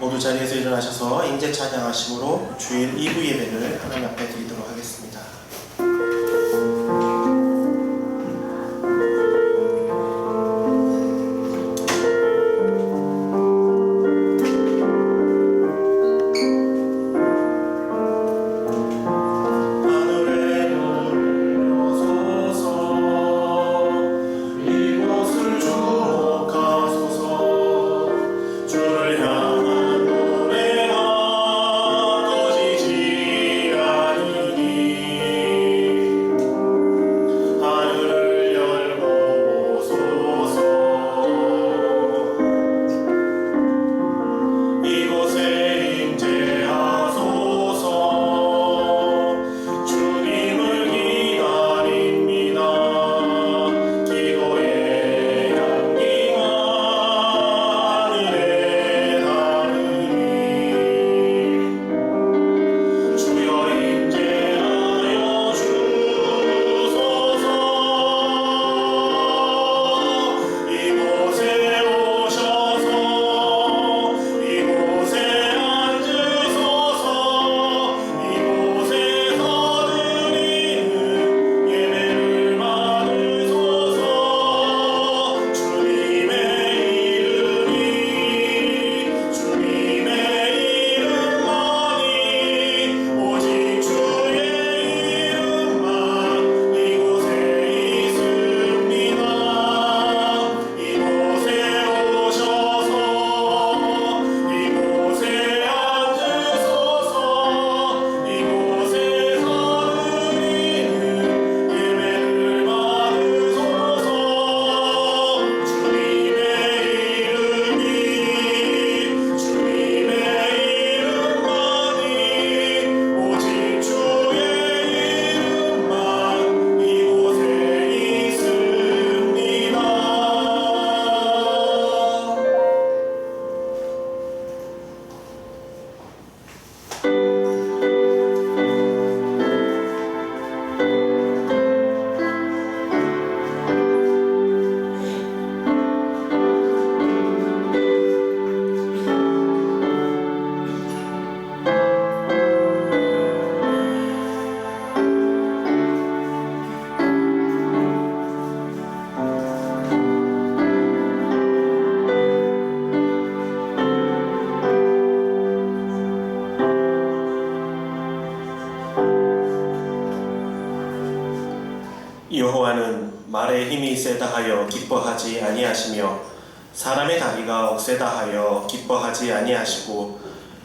모두 자리에서 일어나셔서 인재 찬양하심으로 주일 2부 예배를 하나님 앞에 드리도록 하겠습니다. 여호와는 말의 힘이 세다 하여 기뻐하지 아니하시며 사람의 다리가 억세다 하여 기뻐하지 아니하시고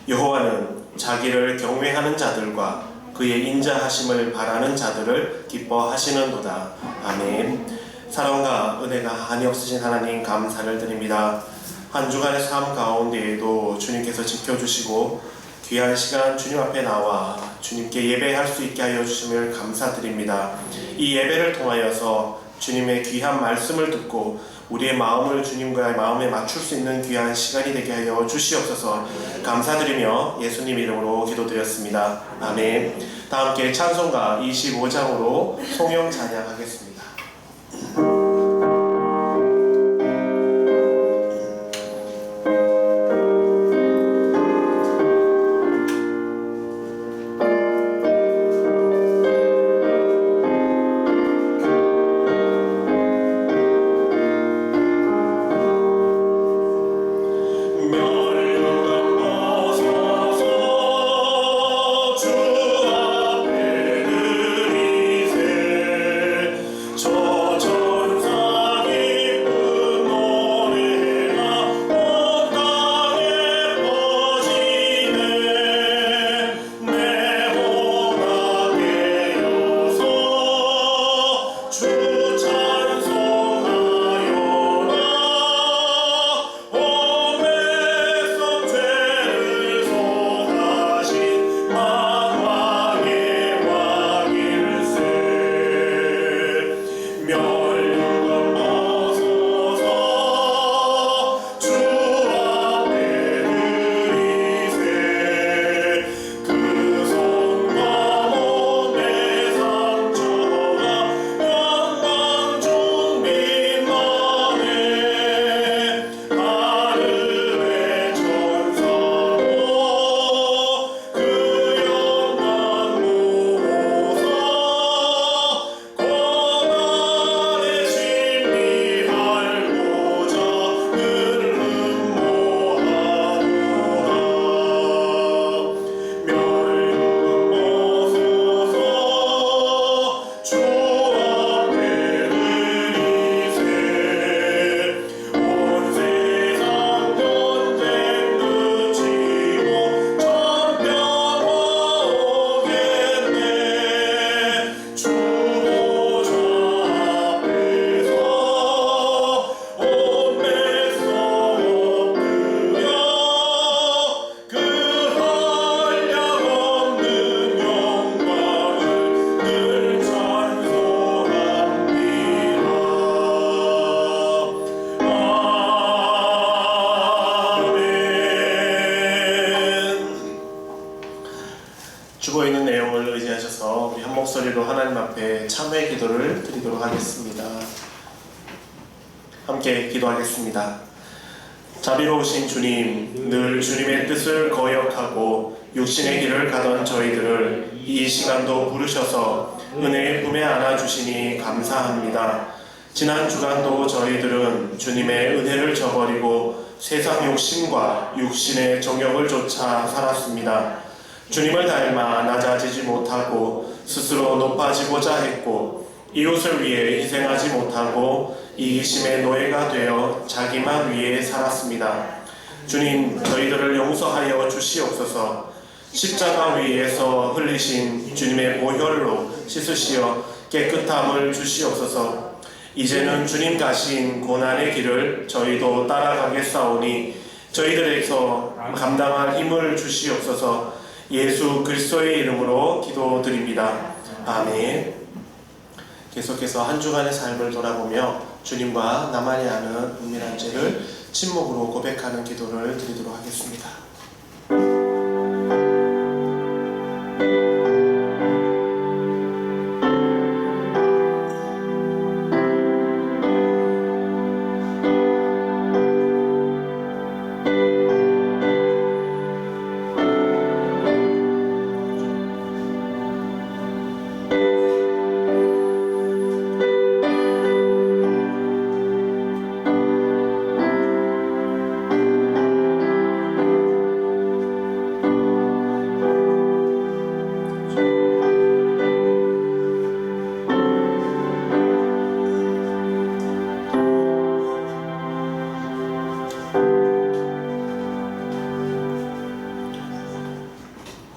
여호와는 자기를 경외하는 자들과 그의 인자하심을 바라는 자들을 기뻐하시는도다. 아멘. 사랑과 은혜가 한이 없으신 하나님 감사를 드립니다. 한 주간의 삶 가운데에도 주님께서 지켜주시고 귀한 시간 주님 앞에 나와 주님께 예배할 수 있게 하여 주심을 감사드립니다. 이 예배를 통하여서 주님의 귀한 말씀을 듣고 우리의 마음을 주님과의 마음에 맞출 수 있는 귀한 시간이 되게 하여 주시옵소서. 감사드리며 예수님 이름으로 기도드렸습니다. 아멘. 다 함께 찬송가 25장으로 송영 찬양하겠습니다. 목소리로 하나님 앞에 참회 기도를 드리도록 하겠습니다. 함께 기도하겠습니다. 자비로우신 주님, 늘 주님의 뜻을 거역하고 육신의 길을 가던 저희들을 이 시간도 부르셔서 은혜의 품에 안아주시니 감사합니다. 지난 주간도 저희들은 주님의 은혜를 저버리고 세상 욕심과 육신의 정욕을 쫓아 살았습니다. 주님을 닮아 낮아지지 못하고 스스로 높아지고자 했고 이웃을 위해 희생하지 못하고 이기심의 노예가 되어 자기만 위해 살았습니다. 주님, 저희들을 용서하여 주시옵소서. 십자가 위에서 흘리신 주님의 보혈로 씻으시어 깨끗함을 주시옵소서. 이제는 주님 가신 고난의 길을 저희도 따라가겠사오니 저희들에게서 감당할 힘을 주시옵소서. 예수 그리스도의 이름으로 기도드립니다. 아멘. 계속해서 한 주간의 삶을 돌아보며 주님과 나만이 아는 은밀한 죄를 침묵으로 고백하는 기도를 드리도록 하겠습니다.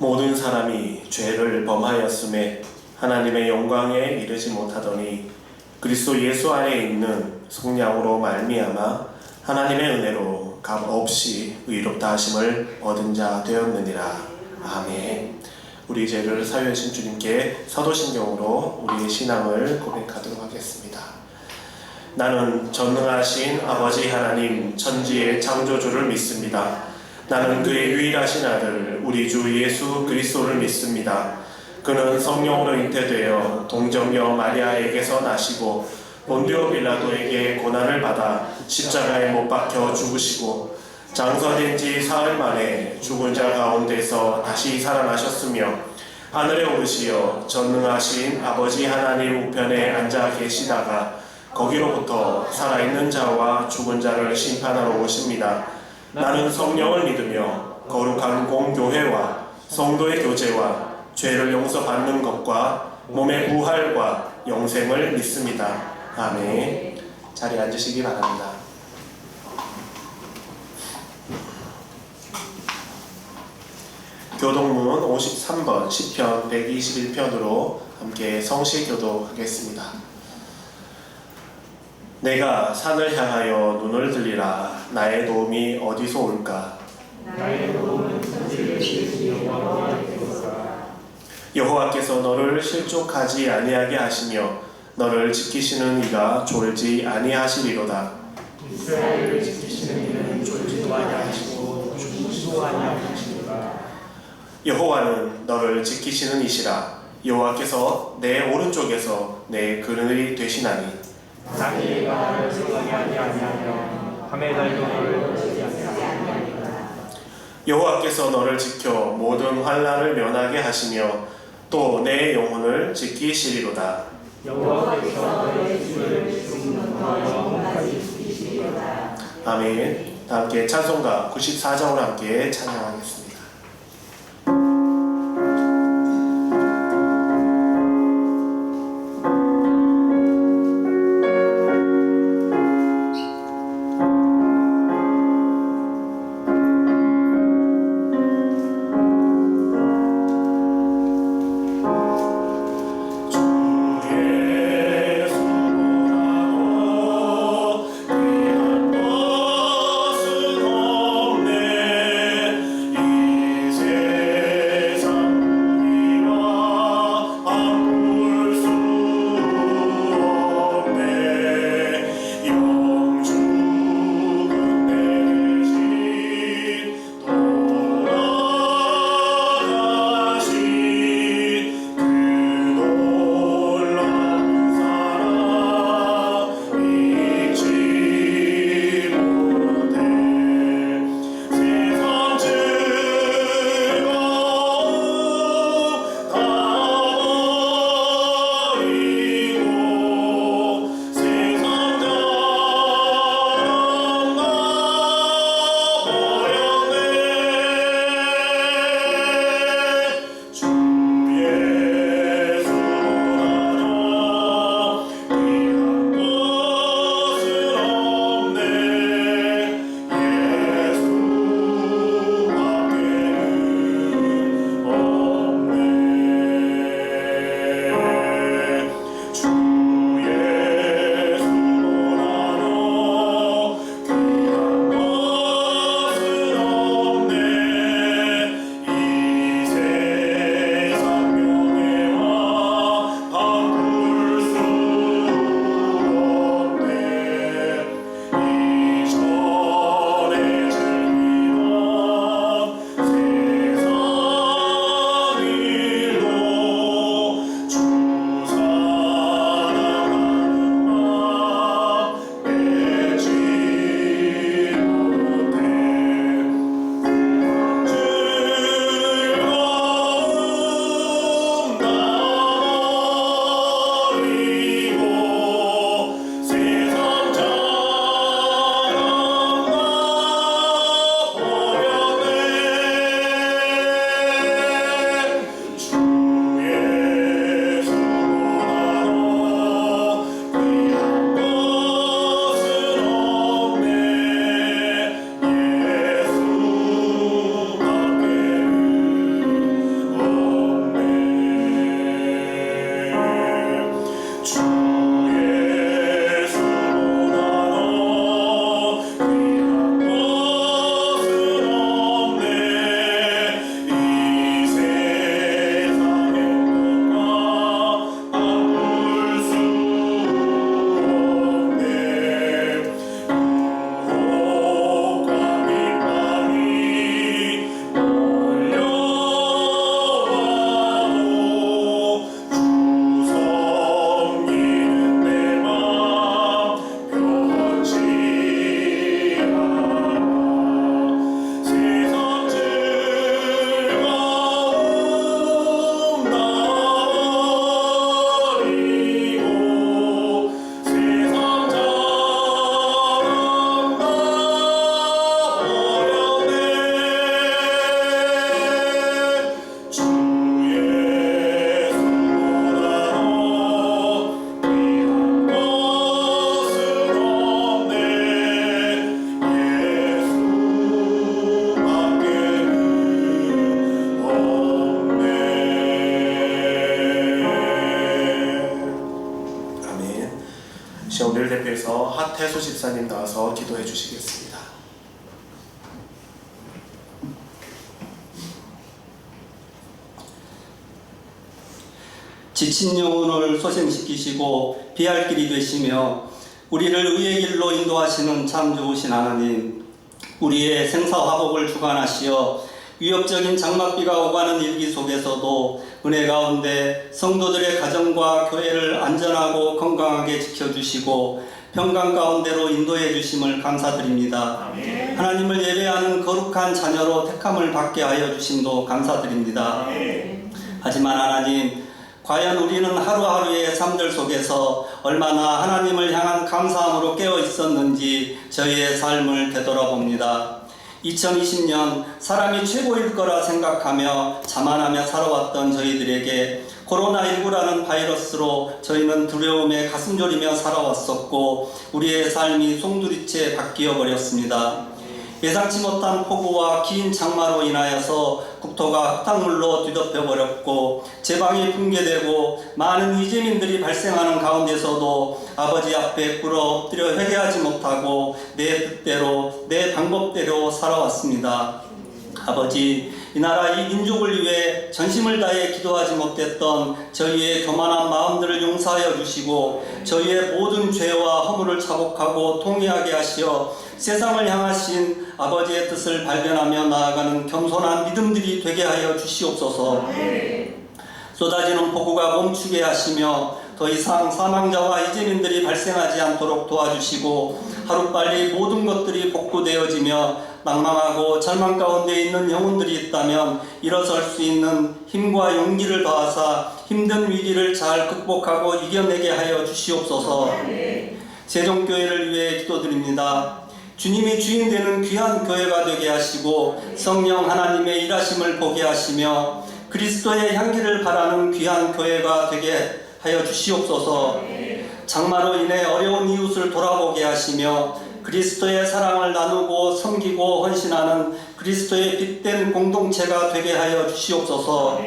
모든 사람이 죄를 범하였음에 하나님의 영광에 이르지 못하더니 그리스도 예수 안에 있는 속량으로 말미암아 하나님의 은혜로 값없이 의롭다 하심을 얻은 자 되었느니라. 아멘. 우리 죄를 사유하신 주님께 사도신경으로 우리의 신앙을 고백하도록 하겠습니다. 나는 전능하신 아버지 하나님 천지의 창조주를 믿습니다. 나는 그의 유일하신 아들 우리 주 예수 그리스도를 믿습니다. 그는 성령으로 잉태되어 동정녀 마리아에게서 나시고 본디오 빌라도에게 고난을 받아 십자가에 못 박혀 죽으시고 장사된 지 사흘 만에 죽은 자 가운데서 다시 살아나셨으며 하늘에 오르시어 전능하신 아버지 하나님 우편에 앉아 계시다가 거기로부터 살아있는 자와 죽은 자를 심판하러 오십니다. 나는 성령을 믿으며 거룩한 공교회와 성도의 교제와 죄를 용서받는 것과 몸의 부활과 영생을 믿습니다. 아멘. 자리에 앉으시기 바랍니다. 교동문 53번 시편 121편으로 함께 성시교도하겠습니다. 내가 산을 향하여 눈을 들리라. 나의 도움이 어디서 올까? 나의 도움은 천지를 지으신 여호와께로다. 여호와께서 너를 실족하지 아니하게 하시며 너를 지키시는 이가 졸지 아니하시리로다. 이스라엘을 지키시는 이는 졸지도 아니하시고 죽지도 아니하시리로다. 여호와는 너를 지키시는 이시라. 여호와께서 내 오른쪽에서 내 그늘이 되시나니 자기 해가 나를 생각이 아니하며 밤의 달도 너를 거치지 아니하리로다. 여호와께서 너를 지켜 모든 환난을 면하게 하시며 또 내 영혼을 지키시리로다. 여호와께서 너의 집을 지금부터 영원까지 지키시리로다. 아멘. 함께 찬송가 94장으로 함께 찬양하겠습니다. 이 위해서 하태수 집사님 나와서 기도해 주시겠습니다. 지친 영혼을 소생시키시고 피할 길이 되시며 우리를 의의 길로 인도하시는 참 좋으신 하나님, 우리의 생사화복을 주관하시어 위협적인 장맛비가 오가는 일기 속에서도 은혜 가운데 성도들의 가정과 교회를 안전하고 건강하게 지켜주시고 평강 가운데로 인도해 주심을 감사드립니다. 아멘. 하나님을 예배하는 거룩한 자녀로 택함을 받게 하여 주심도 감사드립니다. 아멘. 하지만 하나님, 과연 우리는 하루하루의 삶들 속에서 얼마나 하나님을 향한 감사함으로 깨어 있었는지 저희의 삶을 되돌아봅니다. 2020년 사람이 최고일 거라 생각하며 자만하며 살아왔던 저희들에게 코로나19라는 바이러스로 저희는 두려움에 가슴 졸이며 살아왔었고 우리의 삶이 송두리째 바뀌어 버렸습니다. 예상치 못한 폭우와 긴 장마로 인하여서 국토가 흙탕물로 뒤덮여 버렸고 재방이 붕괴되고 많은 이재민들이 발생하는 가운데서도 아버지 앞에 꿇어 엎드려 회개하지 못하고 내 뜻대로 내 방법대로 살아왔습니다. 아버지, 이 나라 이 민족을 위해 전심을 다해 기도하지 못했던 저희의 교만한 마음들을 용서하여 주시고 저희의 모든 죄와 허물을 자복하고 통회하게 하시어 세상을 향하신 아버지의 뜻을 발견하며 나아가는 겸손한 믿음들이 되게 하여 주시옵소서. 쏟아지는 폭우가 멈추게 하시며 더 이상 사망자와 이재민들이 발생하지 않도록 도와주시고 하루빨리 모든 것들이 복구되어지며 낭망하고 절망 가운데 있는 영혼들이 있다면 일어설 수 있는 힘과 용기를 더하사 힘든 위기를 잘 극복하고 이겨내게 하여 주시옵소서. 세종교회를 위해 기도드립니다. 주님이 주인 되는 귀한 교회가 되게 하시고 성령 하나님의 일하심을 보게 하시며 그리스도의 향기를 바라는 귀한 교회가 되게 하여 주시옵소서. 장마로 인해 어려운 이웃을 돌아보게 하시며 그리스도의 사랑을 나누고 섬기고 헌신하는 그리스도의 빛된 공동체가 되게 하여 주시옵소서.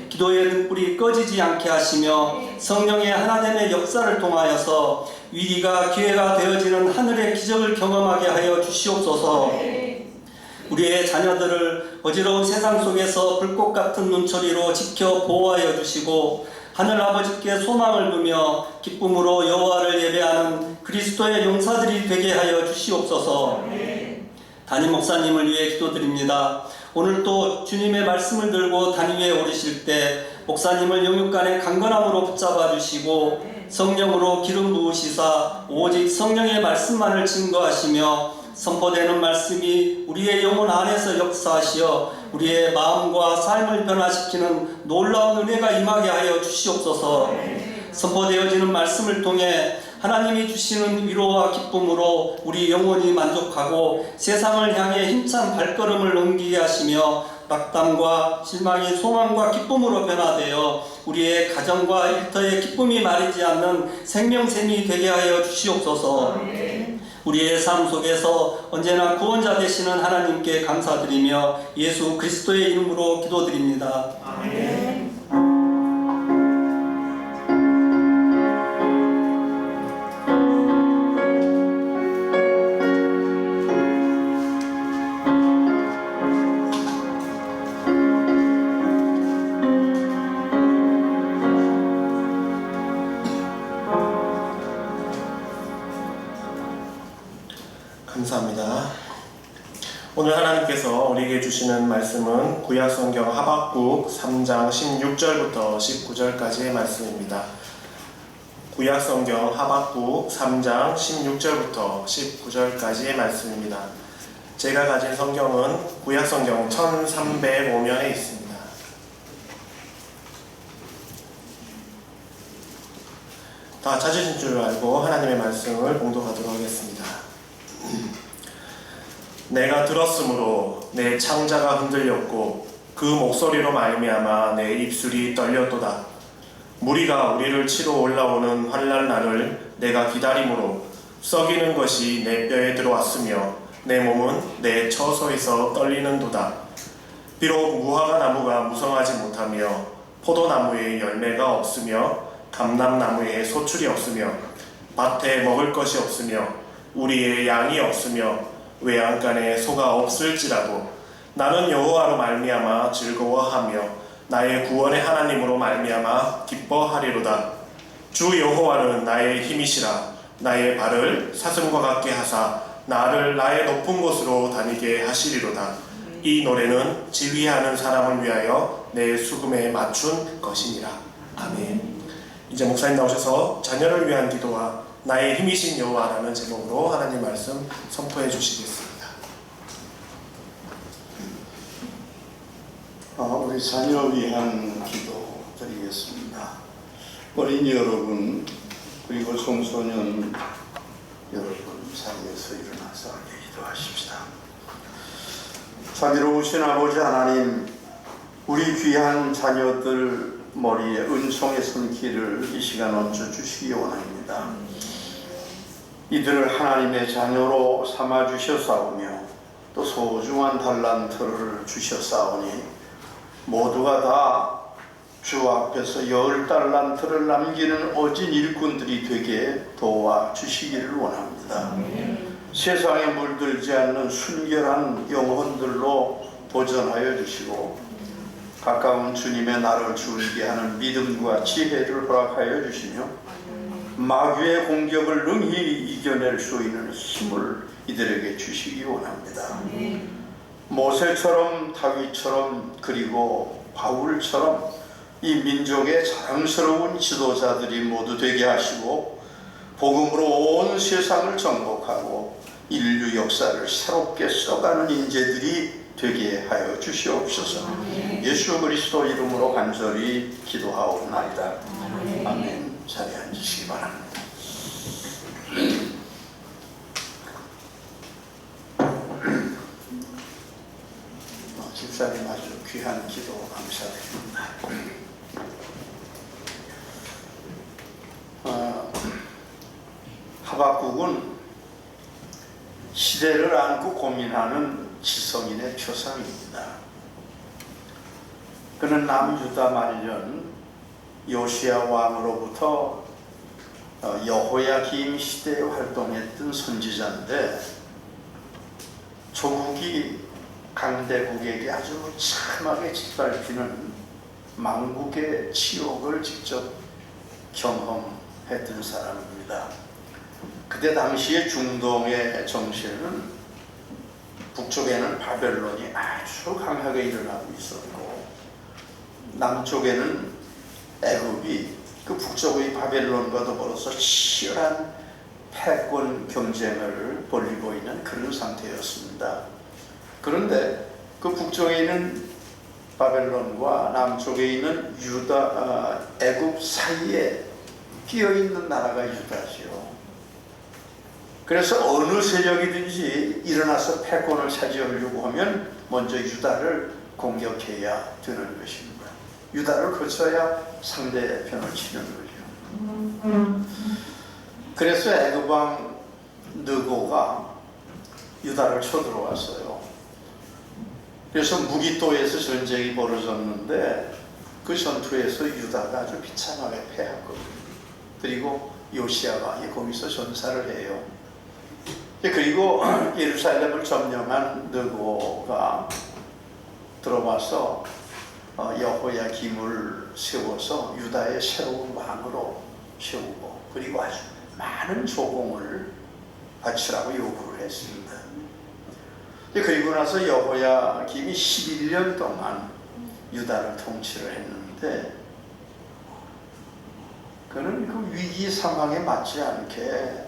기도의 등불이 꺼지지 않게 하시며 성령의 하나됨의 역사를 통하여서 위기가 기회가 되어지는 하늘의 기적을 경험하게 하여 주시옵소서. 우리의 자녀들을 어지러운 세상 속에서 불꽃 같은 눈초리로 지켜 보호하여 주시고 하늘 아버지께 소망을 두며 기쁨으로 여호와를 예배하는 그리스도의 용사들이 되게 하여 주시옵소서. 담임 목사님을 위해 기도드립니다. 오늘 또 주님의 말씀을 들고 담 위에 오르실 때 목사님을 영육간의 강건함으로 붙잡아 주시고 성령으로 기름 부으시사 오직 성령의 말씀만을 증거하시며 선포되는 말씀이 우리의 영혼 안에서 역사하시어 우리의 마음과 삶을 변화시키는 놀라운 은혜가 임하게 하여 주시옵소서. 선포되어지는 말씀을 통해 하나님이 주시는 위로와 기쁨으로 우리 영혼이 만족하고 세상을 향해 힘찬 발걸음을 옮기게 하시며 낙담과 실망이 소망과 기쁨으로 변화되어 우리의 가정과 일터에 기쁨이 마르지 않는 생명샘이 되게 하여 주시옵소서. 우리의 삶 속에서 언제나 구원자 되시는 하나님께 감사드리며 예수 그리스도의 이름으로 기도드립니다. 아멘. 감사합니다. 오늘 하나님께서 우리에게 주시는 말씀은 구약성경 하박국 3장 16절부터 19절까지의 말씀입니다. 구약성경 하박국 3장 16절부터 19절까지의 말씀입니다. 제가 가진 성경은 구약성경 1305면에 있습니다. 다 찾으신 줄 알고 하나님의 말씀을 봉독하도록 하겠습니다. 내가 들었으므로 내 창자가 흔들렸고 그 목소리로 말미암아 내 입술이 떨렸도다. 무리가 우리를 치러 올라오는 환난 날을 내가 기다림으로 썩이는 것이 내 뼈에 들어왔으며 내 몸은 내 처소에서 떨리는도다. 비록 무화과 나무가 무성하지 못하며 포도나무에 열매가 없으며 감람나무에 소출이 없으며 밭에 먹을 것이 없으며 우리의 양이 없으며 외양간에 소가 없을지라도 나는 여호와로 말미암아 즐거워하며 나의 구원의 하나님으로 말미암아 기뻐하리로다. 주 여호와는 나의 힘이시라. 나의 발을 사슴과 같게 하사 나를 나의 높은 곳으로 다니게 하시리로다. 이 노래는 지휘하는 사람을 위하여 내 수금에 맞춘 것이니라. 아멘. 이제 목사님 나오셔서 자녀를 위한 기도와 나의 힘이신 여호와라는 제목으로 하나님 말씀 선포해 주시겠습니다. 우리 자녀를 위한 기도 드리겠습니다. 어린이 여러분 그리고 청소년 여러분 자리에서 일어나서 기도하십시다. 자비로우신 아버지 하나님, 우리 귀한 자녀들 머리에 은총의 손길을 이 시간 얹어 주시기 원합니다. 이들을 하나님의 자녀로 삼아 주셨사오며 또 소중한 달란트를 주셨사오니 모두가 다 주 앞에서 10달란트를 남기는 어진 일꾼들이 되게 도와주시기를 원합니다. 세상에 물들지 않는 순결한 영혼들로 보존하여 주시고 가까운 주님의 나를 주르게 하는 믿음과 지혜를 허락하여 주시며 마귀의 공격을 능히 이겨낼 수 있는 힘을 이들에게 주시기 원합니다. 모세처럼 다윗처럼 그리고 바울처럼 이 민족의 자랑스러운 지도자들이 모두 되게 하시고 복음으로 온 세상을 정복하고 인류 역사를 새롭게 써가는 인재들이 되게 하여 주시옵소서. 예수 그리스도 이름으로 간절히 기도하옵나이다. 아멘. 자리에 앉으시기 바랍니다. 집사님 아주 귀한 기도 감사드립니다. 하박국은 시대를 안고 고민하는 지성인의 표상입니다. 그는 남유다 말년 요시야 왕으로부터 여호야김 시대에 활동했던 선지자인데 조국이 강대국에게 아주 참하게 짓밟히는 망국의 치욕을 직접 경험했던 사람입니다. 그때 당시에 중동의 정세는 북쪽에는 바벨론이 아주 강하게 일어나고 있었고 남쪽에는 애굽이 그 북쪽의 바벨론과 더불어서 치열한 패권 경쟁을 벌이고 있는 그런 상태였습니다. 그런데 그 북쪽에 있는 바벨론과 남쪽에 있는 애굽 사이에 끼어있는 나라가 유다지요. 그래서 어느 세력이든지 일어나서 패권을 차지하려고 하면 먼저 유다를 공격해야 되는 것입니다. 유다를 거쳐야 상대편을 치는 거죠. 그래서 애굽왕 느고가 유다를 쳐들어왔어요. 그래서 무기토에서 전쟁이 벌어졌는데 그 전투에서 유다가 아주 비참하게 패했거든요. 그리고 요시야 거기서 전사를 해요. 그리고 예루살렘을 점령한 느고가 들어와서 여호야김을 세워서 유다의 새로운 왕으로 세우고 그리고 아주 많은 조공을 바치라고 요구를 했습니다. 그리고 나서 여호야김이 11년 동안 유다를 통치를 했는데 그는 그 위기 상황에 맞지 않게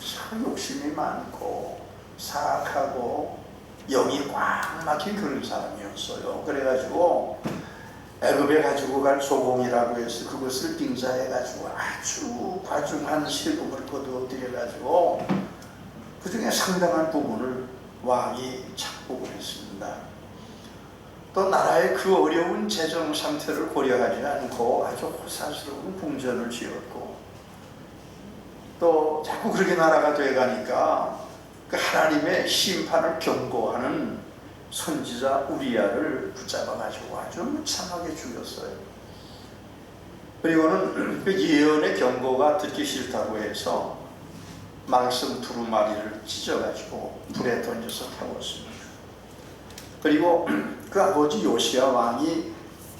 참 욕심이 많고 사악하고 영이 꽉 막힌 그런 사람이었어요. 그래가지고 애굽에 가지고 갈 소공이라고 해서 그것을 빙자해가지고 아주 과중한 세금을 거두어들여가지고 그 중에 상당한 부분을 왕이 착복을 했습니다. 또 나라의 그 어려운 재정 상태를 고려하지 않고 아주 호사스러운 궁전을 지었고 또 자꾸 그렇게 나라가 돼가니까 그 하나님의 심판을 경고하는 선지자 우리야를 붙잡아가지고 아주 무참하게 죽였어요. 그리고는 그 예언의 경고가 듣기 싫다고 해서 말씀 두루마리를 찢어가지고 불에 던져서 태웠습니다. 그리고 그 아버지 요시야 왕이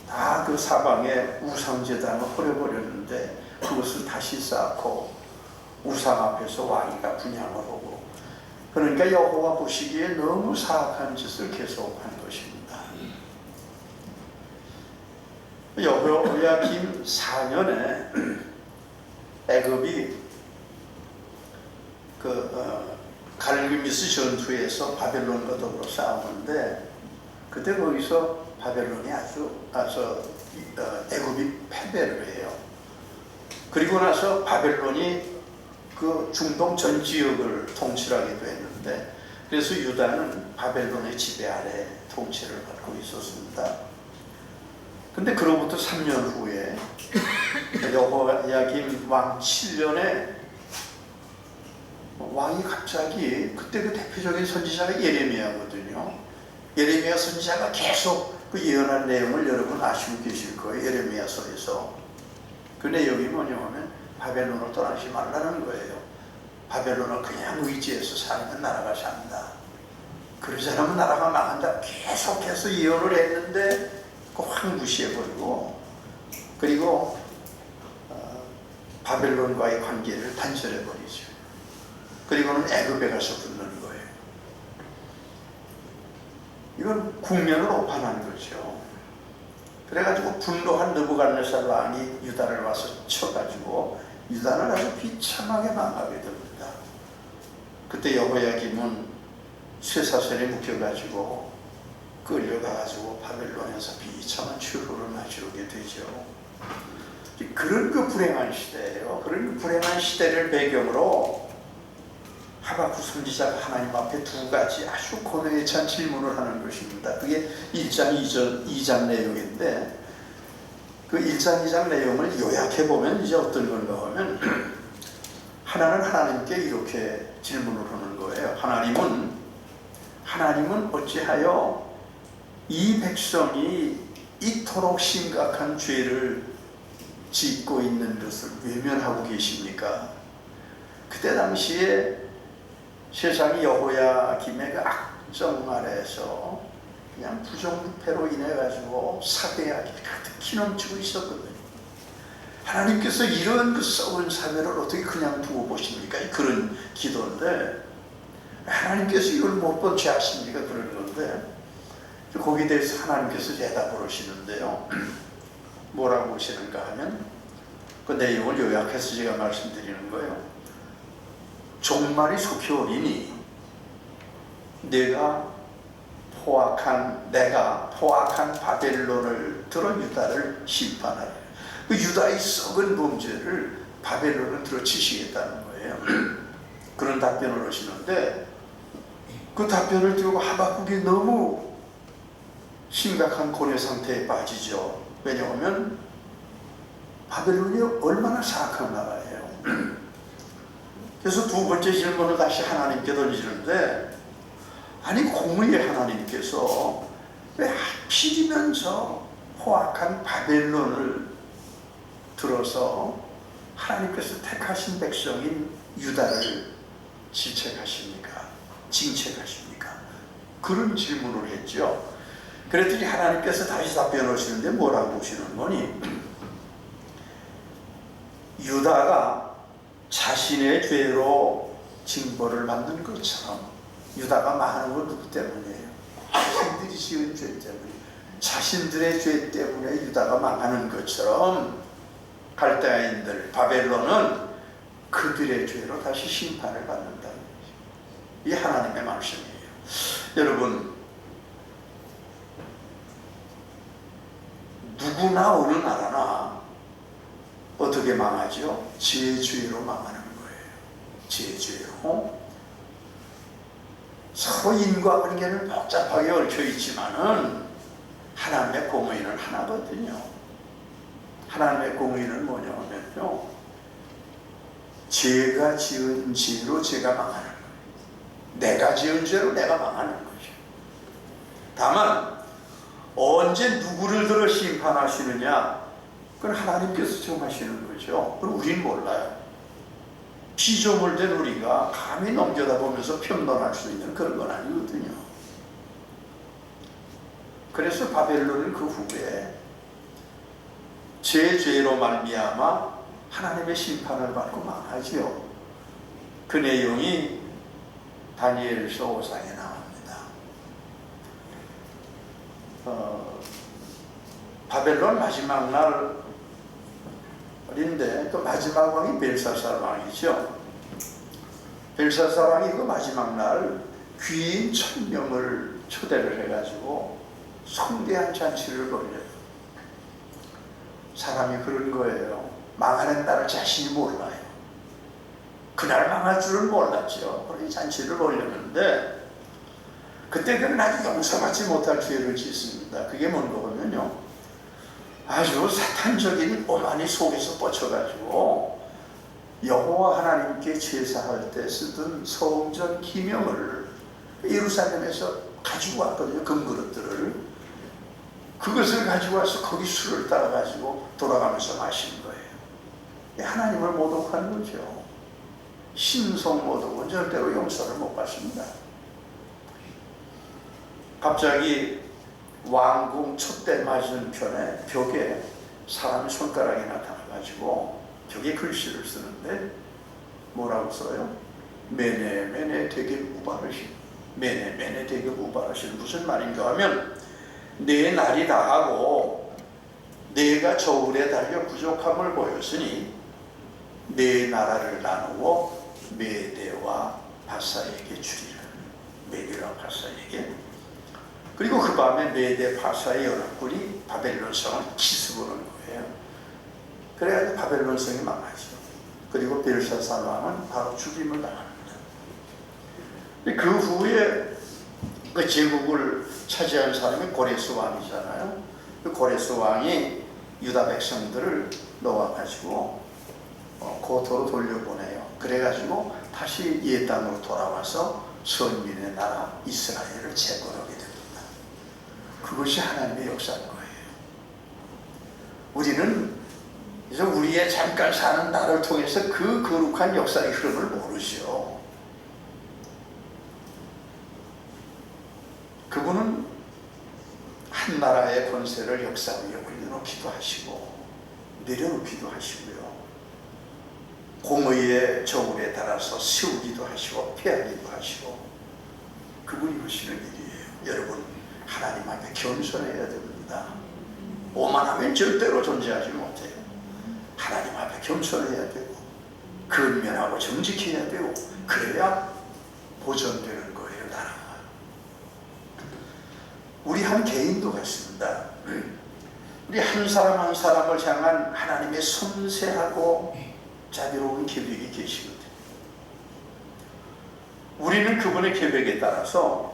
다 그 사방에 우상제단을 헐어버렸는데 그것을 다시 쌓고 우상 앞에서 왕이가 분향을 하고, 그러니까 여호와 보시기에 너무 사악한 짓을 계속한 것입니다. 여호야김 4년에 애굽이 갈그미스 전투에서 바벨론과 더불어 싸우는데, 그때 거기서 바벨론이 아주 애굽이 패배를 해요. 그리고 나서 바벨론이 그 중동 전 지역을 통치하게 됐는데, 그래서 유다는 바벨론의 지배 아래 통치를 받고 있었습니다. 근데 그로부터 3년 후에 여호야김 왕 7년에 왕이 갑자기, 그때 그 대표적인 선지자가 예레미야거든요. 예레미야 선지자가 계속 그 예언한 내용을 여러분 아시고 계실 거예요. 예레미야서에서 그 내용이 뭐냐면 바벨론을 떠나지 말라는 거예요. 바벨론을 그냥 의지해서 살면 나라가 산다, 그러지 않으면 나라가 망한다, 계속해서 예언을 했는데 확 무시해버리고, 그리고 바벨론과의 관계를 단절해버리죠. 그리고는 애굽에 가서 붙는 거예요. 이건 국면을 오판한 거죠. 그래가지고 분노한 느부갓네살 왕이 유다를 와서 쳐가지고 유다는 아주 비참하게 망하게 됩니다. 그때 여호야김은 쇠사슬에 묶여가지고 끌려가가지고 바벨론에서 비참한 추후를 마주하게 되죠. 그런 그 불행한 시대예요. 그런 그 불행한 시대를 배경으로 하박국 선지자가 하나님 앞에 두 가지 아주 고뇌에 찬 질문을 하는 것입니다. 그게 1장 2장 내용인데, 그 1장 2장 내용을 요약해보면 이제 어떤 건가 하면, 하나는 하나님께 이렇게 질문을 하는 거예요. 하나님은 어찌하여 이 백성이 이토록 심각한 죄를 짓고 있는 것을 외면하고 계십니까? 그때 당시에 세상이 여호야김의 그 악정 아래에서 그냥 부정부패로 인해 가지고 사대악이 가득히 넘치고 있었거든요. 하나님께서 이런 그 썩은 사회를 어떻게 그냥 두고 보십니까? 그런 기도인데, 하나님께서 이걸 못 본 죄 아십니까? 그런 건데, 거기에 대해서 하나님께서 대답을 하시는데요. 뭐라고 하시는가 하면, 그 내용을 요약해서 제가 말씀드리는 거예요. 종말이 속히 오리니 내가 포악한 바벨론을 들어 유다를 심판하리. 그 유다의 썩은 범죄를 바벨론을 들어 치시겠다는 거예요. 그런 답변을 하시는데, 그 답변을 들고 하박국이 너무 심각한 고뇌 상태에 빠지죠. 왜냐하면 바벨론이 얼마나 사악한 나라예요. 그래서 두 번째 질문을 다시 하나님께 던지는데, 아니 공의의 하나님께서 왜 하필이면 저 포악한 바벨론을 들어서 하나님께서 택하신 백성인 유다를 징책하십니까? 그런 질문을 했죠. 그랬더니 하나님께서 다시 답변하시는데 뭐라고 하시는 거니? 유다가 자신의 죄로 징벌을 받는 것처럼, 유다가 망하는 건 누구 때문이에요? 자신들이 지은 죄 때문에, 자신들의 죄 때문에 유다가 망하는 것처럼 갈대아인들, 바벨론은 그들의 죄로 다시 심판을 받는다는 거죠. 이게 하나님의 말씀이에요. 여러분, 누구나 어느 나라나 어떻게 망하죠? 제 죄로 망하는 거예요. 제 죄로. 서로 인과관계는 복잡하게 얽혀 있지만은 하나님의 공의는 하나거든요. 하나님의 공의는 뭐냐면요, 제가 지은 죄로 제가 망하는 거예요. 내가 지은 죄로 내가 망하는 거죠. 다만 언제 누구를 들어 심판하시느냐, 그건 하나님께서 정하시는 거죠. 그건 우린 몰라요. 피조물된 우리가 감히 넘겨다보면서 평론할 수 있는 그런 건 아니거든요. 그래서 바벨론은 그 후에 제 죄로 말미암아 하나님의 심판을 받고 망하지요. 그 내용이 다니엘서 5장에 나옵니다. 바벨론 마지막 날인데 그 마지막 왕이 벨사살 왕이죠. 벨사살 왕이 그 마지막 날 귀인 1000명을 초대를 해가지고 성대한 잔치를 벌여요. 사람이 그런 거예요. 망하는 날을 자신이 몰라요. 그날 망할 줄은 몰랐죠. 그러니 잔치를 벌였는데 그때 그는 아주 용서받지 못할 죄를 짓습니다. 그게 뭔가 보면요, 아주 사탄적인 오만이 속에서 뻗쳐가지고 여호와 하나님께 제사할 때 쓰던 성전 기명을 예루살렘에서 가지고 왔거든요. 금그릇들을. 그것을 가지고 와서 거기 술을 따라가지고 돌아가면서 마시는 거예요. 하나님을 모독하는 거죠. 신성 모독은 절대로 용서를 못 받습니다. 갑자기 왕궁 촛대 맞은편에 벽에 사람의 손가락이 나타나가지고 벽에 글씨를 쓰는데 뭐라고 써요? 메네 메네 되게 무바르신, 메네 메네 되게 무바르신. 무슨 말인가 하면 내 날이 다하고 내가 저울에 달려 부족함을 보였으니 내 나라를 나누어 메대와 바사에게 주리라. 메대와 바사에게. 그리고 그 밤에 메대 바사의 연합군이 바벨론 성을 기습하는 거예요. 그래야 바벨론 성이 망하죠. 그리고 벨사살 왕은 바로 죽임을 당합니다. 그 후에 그 제국을 차지한 사람이 고레스 왕이잖아요. 그 고레스 왕이 유다 백성들을 놓아가지고 고토로 돌려보내요. 그래가지고 다시 옛 땅으로 돌아와서 선민의 나라 이스라엘을 재건하게 됩니다. 그것이 하나님의 역사인 거예요. 우리는 이제 우리의 잠깐 사는 날을 통해서 그 거룩한 역사의 흐름을 모르죠. 그분은 한 나라의 권세를 역사 위에 올려놓기도 하시고 내려놓기도 하시고요. 공의의 저울에 따라서 세우기도 하시고 폐하기도 하시고 그분이 하시는 일이에요. 여러분, 하나님 앞에 겸손해야 됩니다. 오만하면 절대로 존재하지 못해요. 하나님 앞에 겸손해야 되고 근면하고 정직해야 되고 그래야 보존되는 거예요, 나라가. 우리 한 개인도 같습니다. 우리 한 사람 한 사람을 향한 하나님의 섬세하고 자비로운 계획이 계시거든요. 우리는 그분의 계획에 따라서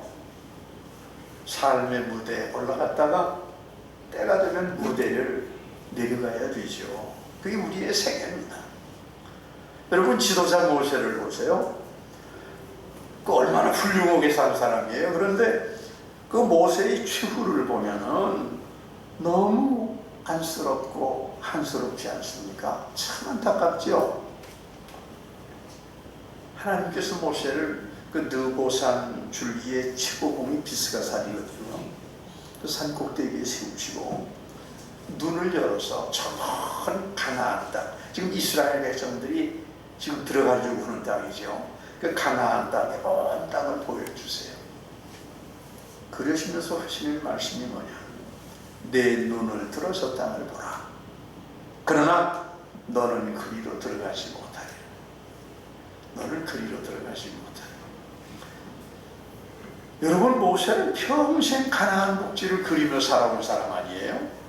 삶의 무대에 올라갔다가 때가 되면 무대를 내려가야 되죠. 그게 우리의 생애입니다. 여러분, 지도자 모세를 보세요. 그 얼마나 훌륭하게 산 사람이에요. 그런데 그 모세의 최후를 보면은 너무 안쓰럽고 한스럽지 않습니까? 참 안타깝죠. 하나님께서 모세를 그 느보산 줄기의 최고봉이 비스가산이거든요. 그 산 꼭대기에 세우시고 눈을 열어서 저 먼 가나안 땅, 지금 이스라엘 백성들이 지금 들어가려고 하는 땅이죠. 그 가나안 땅의 온 땅을 보여주세요. 그러시면서 하시는 말씀이 뭐냐? 내 눈을 들어서 땅을 보라. 그러나 너는 그리로 들어가지 못하리라. 너는 그리로 들어가지 못하리라. 여러분, 모세는 평생 가나안 복지를 그리며 살아온 사람 아니에요?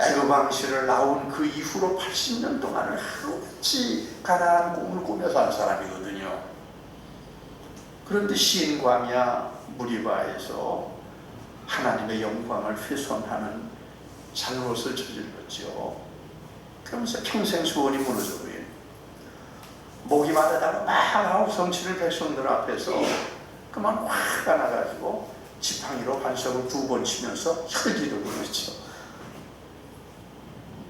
애굽 왕실을 나온 그 이후로 80년 동안을 하루같이 가나안 꿈을 꾸며 산 사람이거든요. 그런데 신광야 무리바에서 하나님의 영광을 훼손하는 잘못을 저질렀죠. 그러면서 평생 소원이 무너져버려요. 목이 마르다가 막 성치를 백성들 앞에서 그만 화가 나가지고 지팡이로 반석을 2번 치면서 혈기를 부렸죠.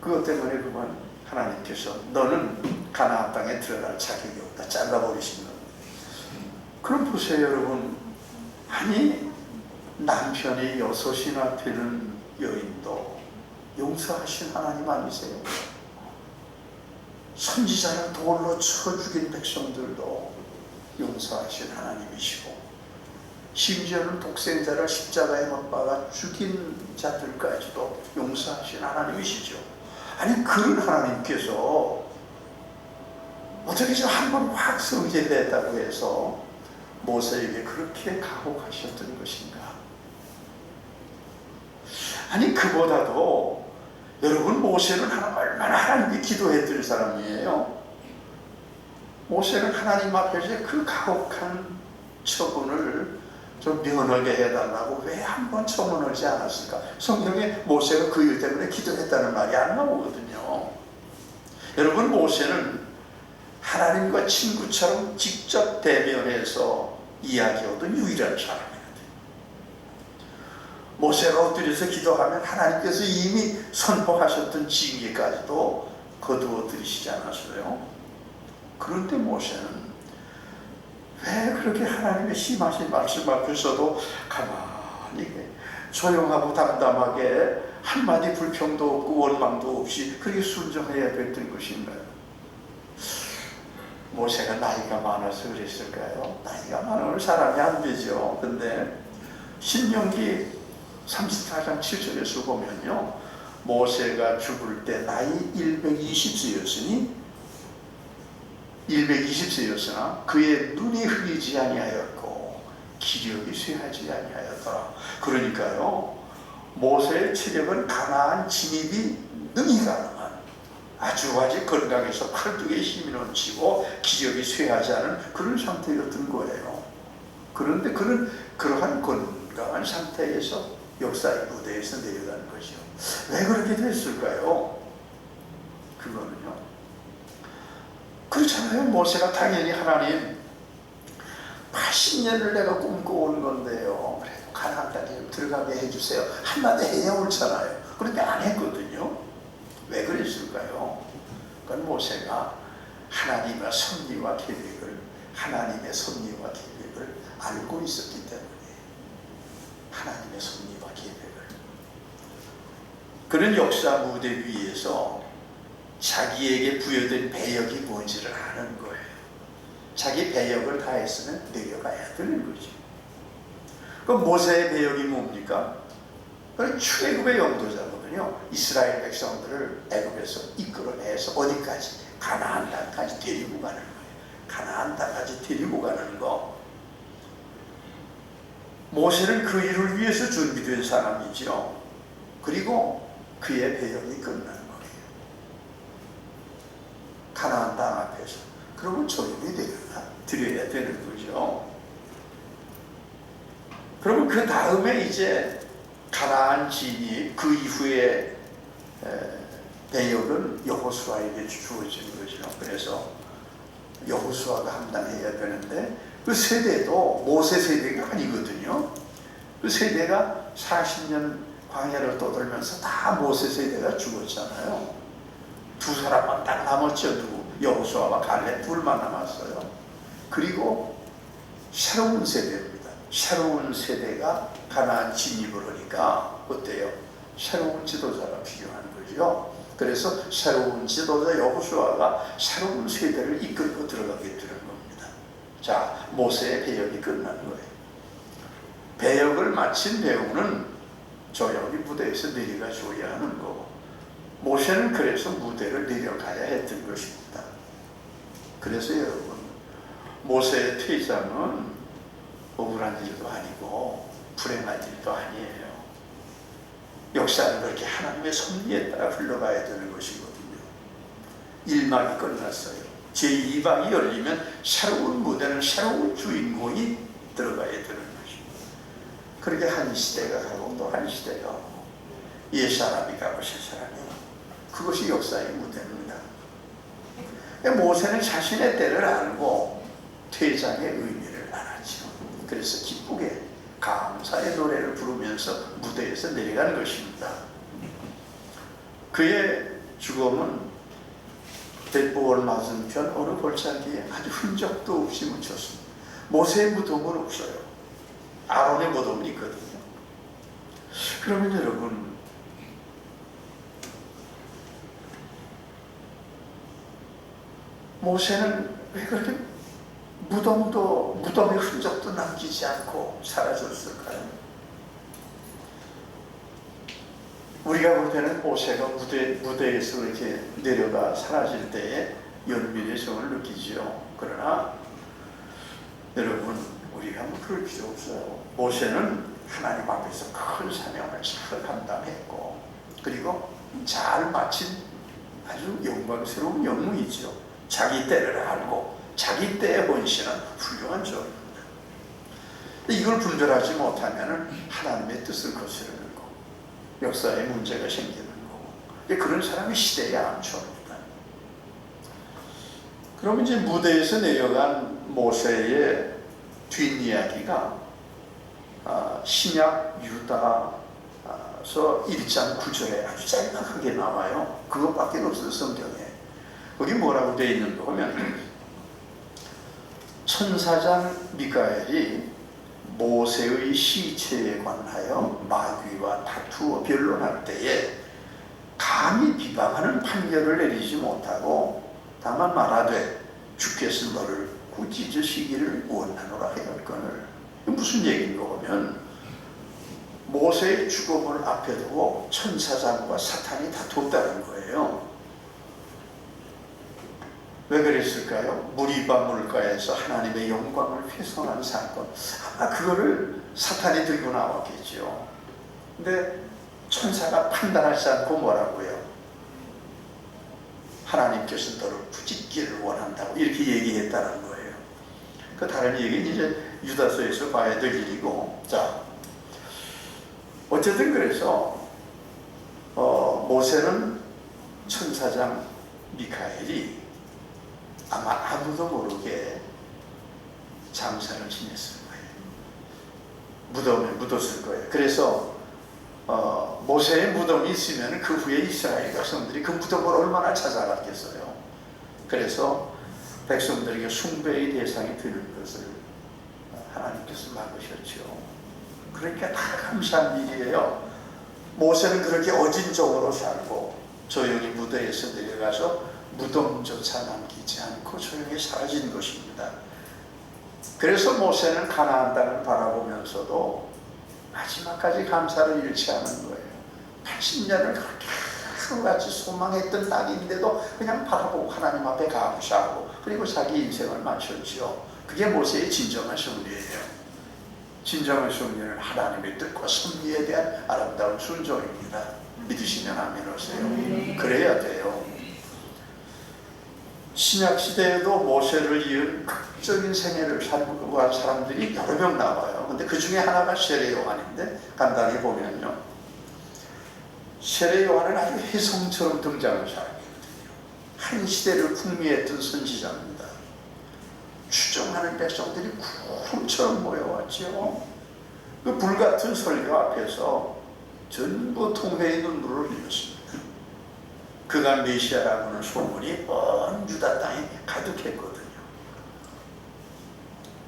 그것 때문에 그만 하나님께서 너는 가나안 땅에 들어갈 자격이 없다. 잘라버리신 겁니다. 그럼 보세요 여러분. 아니 남편이 6이나 되는 여인도 용서하신 하나님 아니세요? 선지자를 돌로 쳐 죽인 백성들도 용서하신 하나님이시고, 심지어는 독생자를 십자가에 못 박아 죽인 자들까지도 용서하신 하나님이시죠. 아니 그런 하나님께서 어떻게 저 한 번 확 성질냈다고 해서 모세에게 그렇게 가혹하셨던 것인가? 아니 그보다도 여러분 모세는 얼마나 하나님께 기도했던 사람이에요. 모세는 하나님 앞에서 그 가혹한 처분을 좀 면하게 해달라고 왜 한 번 청원하지 않았을까? 성경에 모세가 그 일 때문에 기도했다는 말이 안 나오거든요. 여러분 모세는 하나님과 친구처럼 직접 대면해서 이야기하던 유일한 사람이거든요. 모세가 엎드려서 기도하면 하나님께서 이미 선포하셨던 징계까지도 거두어 들이시지 않았어요. 그런데 모세는 왜 그렇게 하나님의 심하신 말씀 앞에서도 가만히 조용하고 담담하게 한마디 불평도 없고 원망도 없이 그렇게 순종해야 됐던 것인가요? 모세가 나이가 많아서 그랬을까요? 나이가 많으면 사람이 안 되죠. 근데 신명기 34장 7절에서 보면요, 모세가 죽을 때 나이 120세였으나 그의 눈이 흐리지 아니하였고 기력이 쇠하지 아니하였더라. 그러니까요, 모세의 체력은 가나안 진입이 능히 가능한 아주 건강해서 칼뚝에 힘이 넘치고 기력이 쇠하지 않은 그런 상태였던 거예요. 그런데 그러한 건강한 상태에서 역사의 무대에서 내려간 거죠. 왜 그렇게 됐을까요? 그거는요, 그렇잖아요. 모세가 당연히 하나님 80년을 내가 꿈꿔온 건데요, 그래도 가나안 땅에 들어가게 해주세요 한마디 해야 옳잖아요. 그런데 안 했거든요. 왜 그랬을까요? 그건 모세가 하나님의 섭리와 계획을 알고 있었기 때문에. 하나님의 섭리와 계획을, 그런 역사 무대 위에서 자기에게 부여된 배역이 뭔지를 아는 거예요. 자기 배역을 다했으면 내려가야 되는 거죠. 그럼 모세의 배역이 뭡니까? 그건 출애굽의 영도자거든요. 이스라엘 백성들을 애굽에서 이끌어내서 어디까지? 가나안 땅까지 데리고 가는 거예요. 가나안 땅까지 데리고 가는 거. 모세는 그 일을 위해서 준비된 사람이죠. 그리고 그의 배역이 끝난 거예요. 가나안 땅 앞에서. 그러면 조용히 드려야 되는 거죠. 그러면 그 다음에 이제 가나안 진입, 그 이후에 배역은 여호수아에게 주어진 거죠. 그래서 여호수아가 감당해야 되는데, 그 세대도 모세 세대가 아니거든요. 그 세대가 40년 광야를 떠돌면서 다 모세 세대가 죽었잖아요. 두 사람만 딱 남았죠. 누구? 여호수아와 갈렙 둘만 남았어요. 그리고 새로운 세대입니다. 새로운 세대가 가나안 진입을 하니까 어때요? 새로운 지도자가 필요한 거죠. 그래서 새로운 지도자 여호수아가 새로운 세대를 이끌고 들어가게 되는 겁니다. 자, 모세의 배역이 끝난 거예요. 배역을 마친 배우는 조용히 무대에서 내려가 줘야 하는 거고, 모세는 그래서 무대를 내려가야 했던 것입니다. 그래서 여러분, 모세의 퇴장은 억울한 일도 아니고 불행한 일도 아니에요. 역사는 그렇게 하나님의 섭리에 따라 흘러가야 되는 것이거든요. 1막이 끝났어요. 제2막이 열리면 새로운 무대는 새로운 주인공이 들어가야 되는 것입니다. 그렇게 한 시대가 가고 또 한 시대가 가고, 옛사람이 가고 새사람이 가고, 그것이 역사의 무대입니다. 모세는 자신의 때를 알고 퇴장의 의미를 알았죠. 그래서 기쁘게 감사의 노래를 부르면서 무대에서 내려가는 것입니다. 그의 죽음은 대포를 맞은편 어느 골짜기에 아주 흔적도 없이 묻혔습니다. 모세의 무덤은 없어요. 아론의 무덤이 있거든요. 그러면 여러분, 모세는 왜 그렇게 무덤의 흔적도 남기지 않고 사라졌을까요? 우리가 볼 때는 모세가 무대에서 이렇게 내려가 사라질 때에 연민의 정을 느끼지요. 그러나 여러분, 우리가 뭐 그럴 필요 없어요. 모세는 하나님 앞에서 큰 사명을 잘 감당했고, 그리고 잘 마친 아주 영광스러운 영웅이죠. 자기 때를 알고 자기 때에 헌신한 훌륭한 종입니다. 이걸 분별하지 못하면 하나님의 뜻을 거스르는 거고 역사에 문제가 생기는 거고, 그런 사람이 시대에 암초입니다. 그러면 이제 무대에서 내려간 모세의 뒷이야기가 신약 유다서 1장 9절에 아주 짤막하게 나와요. 그것밖에 없어요, 성경에. 거기 뭐라고 되어 있는가 하면, 천사장 미가엘이 모세의 시체에 관하여 마귀와 다투어 변론할 때에 감히 비방하는 판결을 내리지 못하고 다만 말하되 주께서 너를 꾸짖으시기를 원하노라 하였거늘. 무슨 얘기인가 하면, 모세의 죽음을 앞에 두고 천사장과 사탄이 다퉜다는 거예요. 왜 그랬을까요? 무리바 물가에서 하나님의 영광을 훼손한 사건, 아마 그거를 사탄이 들고 나왔겠죠. 근데 천사가 판단하지 않고 뭐라고요? 하나님께서 너를 부짓기를 원한다고 이렇게 얘기했다는 거예요. 그 다른 얘기는 이제 유다서에서 봐야 될 일이고, 자, 어쨌든 그래서 모세는 천사장 미카엘이 아마 아무도 모르게 장사를 지냈을 거예요. 무덤에 묻었을 거예요. 그래서 모세의 무덤이 있으면 그 후에 이스라엘 백성들이 그 무덤을 얼마나 찾아갔겠어요. 그래서 백성들에게 숭배의 대상이 되는 것을 하나님께서 막으셨죠. 그러니까 다 감사한 일이에요. 모세는 그렇게 어진적으로 살고 조용히 무대에서 내려가서 무덤조차 남기지 않고 조용히 사라진 것입니다. 그래서 모세는 가나안 땅을 바라보면서도 마지막까지 감사를 잃지 않은 거예요. 80년을 그렇게 하루같이 소망했던 땅인데도 그냥 바라보고 하나님 앞에 감사하고 그리고 자기 인생을 마쳤죠. 그게 모세의 진정한 승리예요. 진정한 승리는 하나님의 뜻과 섭리에 대한 아름다운 순종입니다. 믿으시면 아멘 하세요. 그래야 돼요. 신약시대에도 모세를 이은 극적인 생애를 살고 간 사람들이 여러 명 나와요. 근데 그 중에 하나가 세례 요한인데, 간단히 보면요, 세례 요한은 아주 혜성처럼 등장한 사람이거든요. 한 시대를 풍미했던 선지자입니다. 추종하는 백성들이 구름처럼 모여왔죠. 그 불같은 설교 앞에서 전부 통회의 눈물을 흘렸습니다. 그가 메시아라고는 소문이 온 유다 땅에 가득했거든요.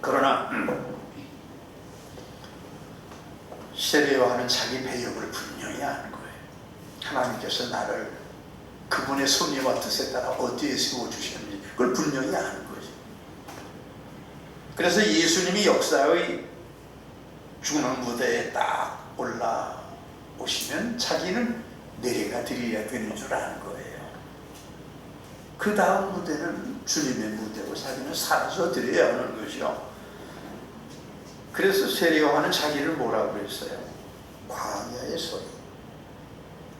그러나 세례 요한은 자기 배역을 분명히 아는 거예요. 하나님께서 나를 그분의 섭리와 뜻에 따라 어디에 세워주셨는지 그걸 분명히 아는 거죠. 그래서 예수님이 역사의 중앙 무대에 딱 올라오시면 자기는 내려가 드려야 되는 줄 아는 거예요. 그 다음 무대는 주님의 무대고 자기는 사라져 드려야 하는 거죠. 그래서 세례 요한은 자기를 뭐라고 했어요? 광야의 소리.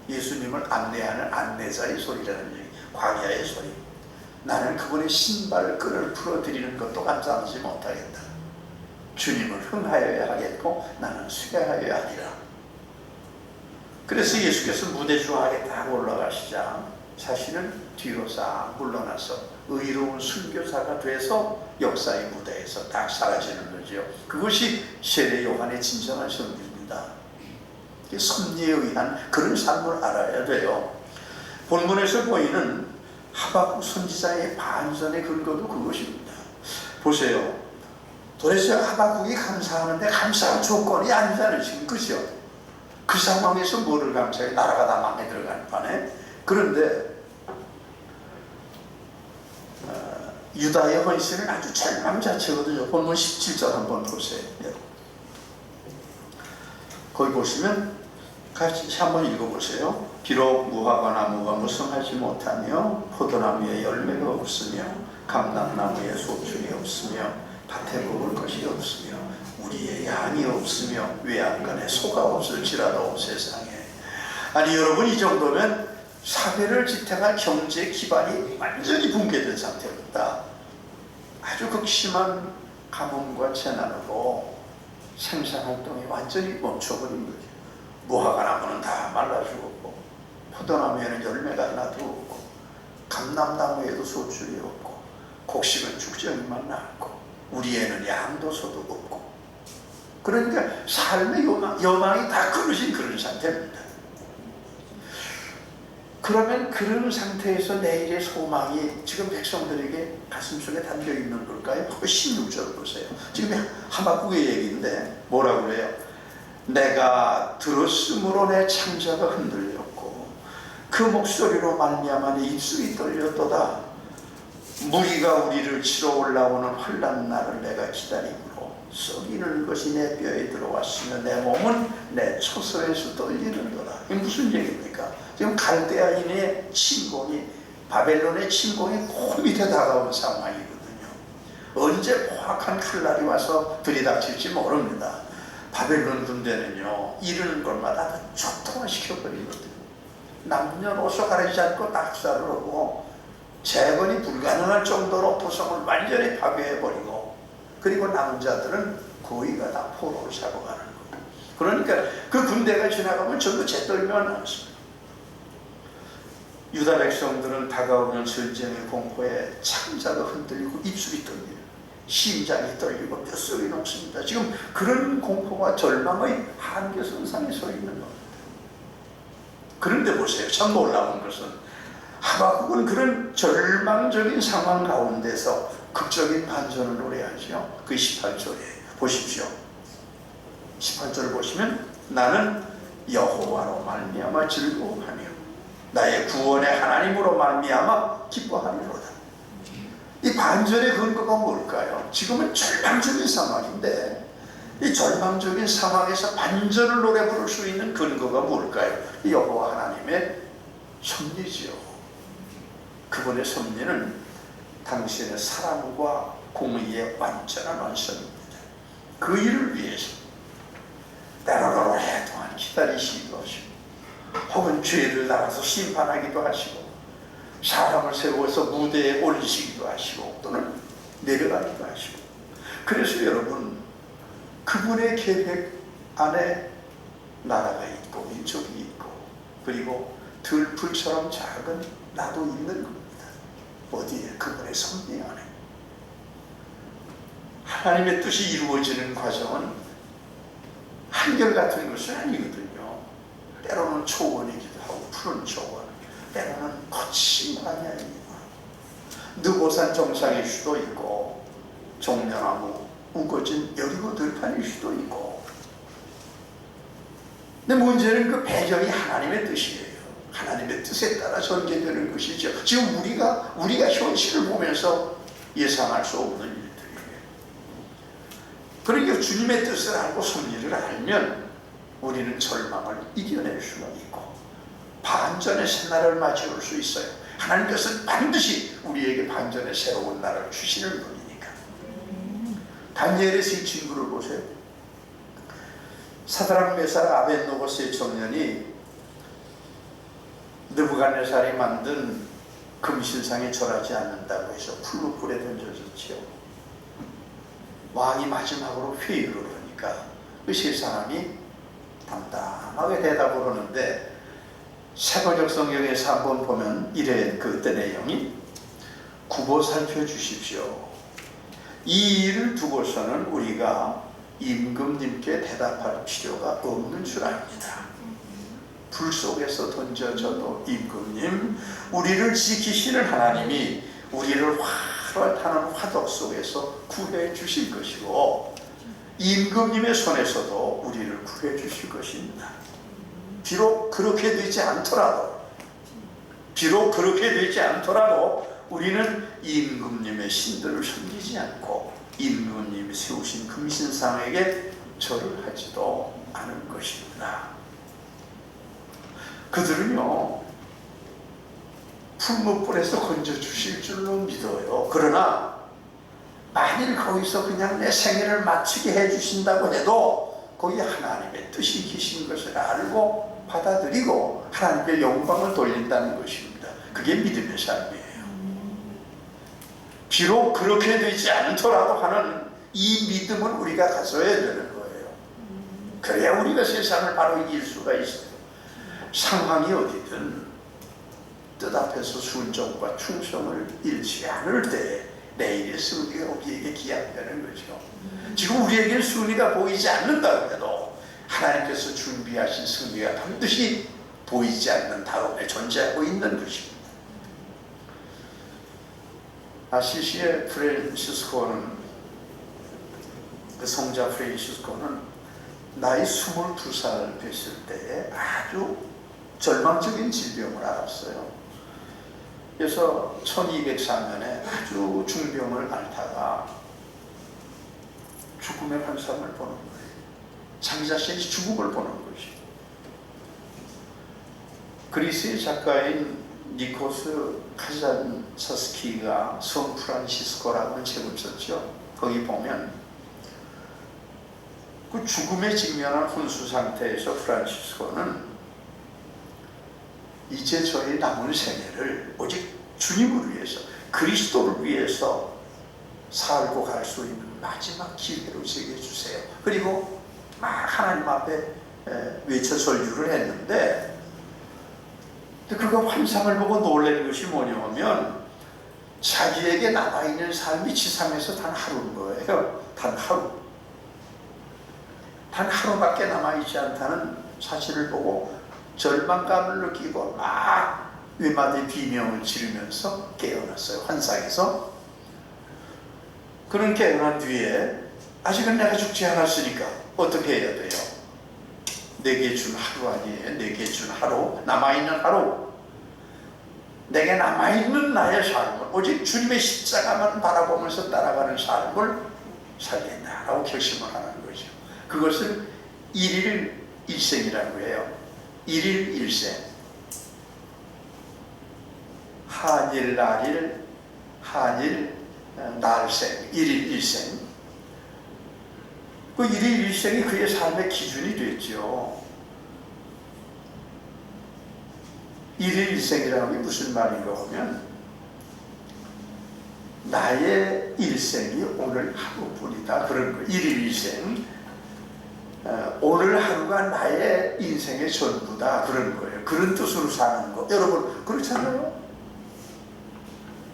예수님을 안내하는 안내자의 소리라는 얘기. 광야의 소리. 나는 그분의 신발 끈을 풀어드리는 것도 감당하지 못하겠다. 주님을 흥하여야 하겠고 나는 수행하여야 하리라. 그래서 예수께서 무대 중앙에 딱 올라가시자 자신은 뒤로 싹 물러나서 의로운 순교자가 돼서 역사의 무대에서 딱 사라지는 거죠. 그것이 세례 요한의 진정한 성경입니다. 섭리에 의한 그런 삶을 알아야 돼요. 본문에서 보이는 하박국 선지자의 반전의 근거도 그것입니다. 보세요. 도대체 하박국이 감사하는데 감사할 조건이 아니잖아요. 지금 그죠? 그 상황에서 뭐를 감사해? 나라가 다 망해 들어가는 판에. 그런데 유다의 헌신은 아주 절망자체거든요. 본문 17절 한번 보세요. 거기 보시면 같이 한번 읽어보세요. 비록 무화과 나무가 무성하지 못하며 포도나무에 열매가 없으며 감람나무에 소출이 없으며 밭에 먹을 것이 없으며 우리의 양이 없으며 외양간에 소가 없을지라도 세상에. 아니 여러분, 이 정도면 사회를 지탱할 경제 기반이 완전히 붕괴된 상태입니다. 아주 극심한 가뭄과 재난으로 생산활동이 완전히 멈춰버린 거죠. 무화과 나무는 다 말라 죽었고 포도나무에는 열매가 하나도 없고 감람나무에도 소출이 없고 곡식은 죽정이만 나고 우리에는 양도 소도 없고, 그러니까 삶의 여망이 다 끊어진 그런 상태입니다. 그러면 그런 상태에서 내일의 소망이 지금 백성들에게 가슴속에 담겨있는 걸까요? 16절 보세요. 지금 하박국의 얘기인데 뭐라고 그래요? 내가 들었으므로 내 창자가 흔들렸고 그 목소리로 말미암아 내 입술이 떨렸도다. 무리가 우리를 치러 올라오는 환난 날을 내가 기다림으로 썩이는 것이 내 뼈에 들어왔으며 내 몸은 내 처소에서 떨리는도다. 이게 무슨 얘기입니까? 지금 갈대아인의 침공이, 바벨론의 침공이 코밑에 다가온 상황이거든요. 언제 포악한 칼날이 와서 들이닥칠지 모릅니다. 바벨론 군대는요, 이르는 곳마다 초토화시켜버리거든요. 남녀노소 가리지 않고 낙사를 하고 재건이 불가능할 정도로 도성을 완전히 파괴해버리고, 그리고 남자들은 거의가 다 포로로 잡아가는 거예요. 그러니까 그 군대가 지나가면 전부 재떨면 나왔습니다. 유다 백성들은 다가오는 전쟁의 공포에 창자가 흔들리고 입술이 떨리고 심장이 떨리고 뼛속이 녹습니다. 지금 그런 공포와 절망의 한계선상에 서 있는 겁니다. 그런데 보세요. 참 놀라운 것은 하박국은 그런 절망적인 상황 가운데서 극적인 반전을 노래하죠. 그 18절에 보십시오. 18절을 보시면 나는 여호와로 말미암아 즐거워하며 나의 구원의 하나님으로 말미암아 기뻐하리로다. 이 반전의 근거가 뭘까요? 지금은 절망적인 상황인데 이 절망적인 상황에서 반전을 노래 부를 수 있는 근거가 뭘까요? 여호와 하나님의 섭리지요. 그분의 섭리는 당신의 사랑과 공의의 완전한 완성입니다. 그 일을 위해서 때로는 오랫동안 기다리시기도 하시고 혹은 죄를 따라서 심판하기도 하시고 사람을 세워서 무대에 올리시기도 하시고 또는 내려가기도 하시고, 그래서 여러분 그분의 계획 안에 나라가 있고 민족이 있고 그리고 들풀처럼 작은 나도 있는 겁니다. 어디에? 그분의 섭리 안에. 하나님의 뜻이 이루어지는 과정은 한결같은 것은 아니거든요. 때로는 초원이기도 하고 푸른 초원, 때로는 거친 광야입니다. 느보산 정상일 수도 있고 종려나무 우거진 여리고 들판일 수도 있고. 근데 문제는 그 배경이 하나님의 뜻이에요. 하나님의 뜻에 따라 전개되는 것이죠. 지금 우리가 현실을 보면서 예상할 수 없는 일들이에요. 그러니까 주님의 뜻을 알고 섭리를 알면 우리는 절망을 이겨낼 수가 있고 반전의 새날을 맞이할 수 있어요. 하나님께서는 반드시 우리에게 반전의 새로운 날을 주시는 분이니까. 다니엘의 세 친구를 보세요. 사드락 메삭 아벳노고 세 청년이 느부갓네살이 만든 금신상에 절하지 않는다고 해서 풀무불에 던져졌지요. 왕이 마지막으로 회의를 하니까 그 세 사람이 담담하게 대답을 하는데, 세번역 성경에서 한번 보면 이래 그때 내용이 굽어 살펴주십시오. 이 일을 두고서는 우리가 임금님께 대답할 필요가 없는 줄 압니다. 불 속에서 던져져도 임금님, 우리를 지키시는 하나님이 우리를 활활 타는 화덕 속에서 구해 주실 것이고 임금님의 손에서도 우리를 구해 주실 것입니다. 비록 그렇게 되지 않더라도 우리는 임금님의 신들을 섬기지 않고 임금님이 세우신 금신상에게 절을 하지도 않은 것입니다. 그들은요, 풀무불에서 건져주실 줄로 믿어요. 그러나 만일 거기서 그냥 내 생애를 마치게 해주신다고 해도 거기 하나님의 뜻이 계신 것을 알고 받아들이고 하나님께 영광을 돌린다는 것입니다. 그게 믿음의 삶이에요. 비록 그렇게 되지 않더라도 하는 이 믿음을 우리가 가져야 되는 거예요. 그래야 우리가 세상을 바로 이길 수가 있어요. 상황이 어디든 뜻 앞에서 순종과 충성을 잃지 않을 때 내일의 승리가 우리에게 기약되는 거죠. 지금 우리에게는 승리가 보이지 않는다고 해도 하나님께서 준비하신 승리가 반드시 보이지 않는 다음에 존재하고 있는 것입니다. 아시시의 프란시스코는, 그 성자 프란시스코는 나이 22살 됐을 때에 아주 절망적인 질병을 앓았어요. 그래서 1204년에 아주 중병을 앓다가 죽음의 환상을 보는 거예요. 자기 자신이 죽음을 보는 것이죠. 그리스의 작가인 니코스 카잔차스키가 성 프란시스코라는 책을 썼죠. 거기 보면 그 죽음에 직면한 혼수 상태에서 프란시스코는 이제 저의 남은 생애를 오직 주님을 위해서, 그리스도를 위해서 살고 갈 수 있는 마지막 기회로 제게 주세요. 그리고 막 하나님 앞에 외쳐 설교를 했는데, 그가 환상을 보고 놀란 것이 뭐냐면 자기에게 남아있는 삶이 지상에서 단 하루인 거예요. 단 하루. 단 하루밖에 남아있지 않다는 사실을 보고 절망감을 느끼고 막 외마디 비명을 지르면서 깨어났어요. 환상에서. 그런 깨어난 뒤에 아직은 내가 죽지 않았으니까 어떻게 해야 돼요? 내게 준 하루 아니에요. 내게 준 하루, 남아있는 하루, 내게 남아있는 나의 삶을 오직 주님의 십자가만 바라보면서 따라가는 삶을 살겠다라고 결심을 하는 거죠. 그것을 일일 일생이라고 해요. 일일 일생, 한일 날일, 한일 날생, 일일 일생. 그 일일 일생이 그의 삶의 기준이 됐죠. 일일 일생이라는 게 무슨 말인가 하면 나의 일생이 오늘 하루뿐이다, 그런 거예요. 일일 일생, 오늘 하루가 나의 인생의 전부다, 그런 거예요. 그런 뜻으로 사는 거. 여러분 그렇잖아요.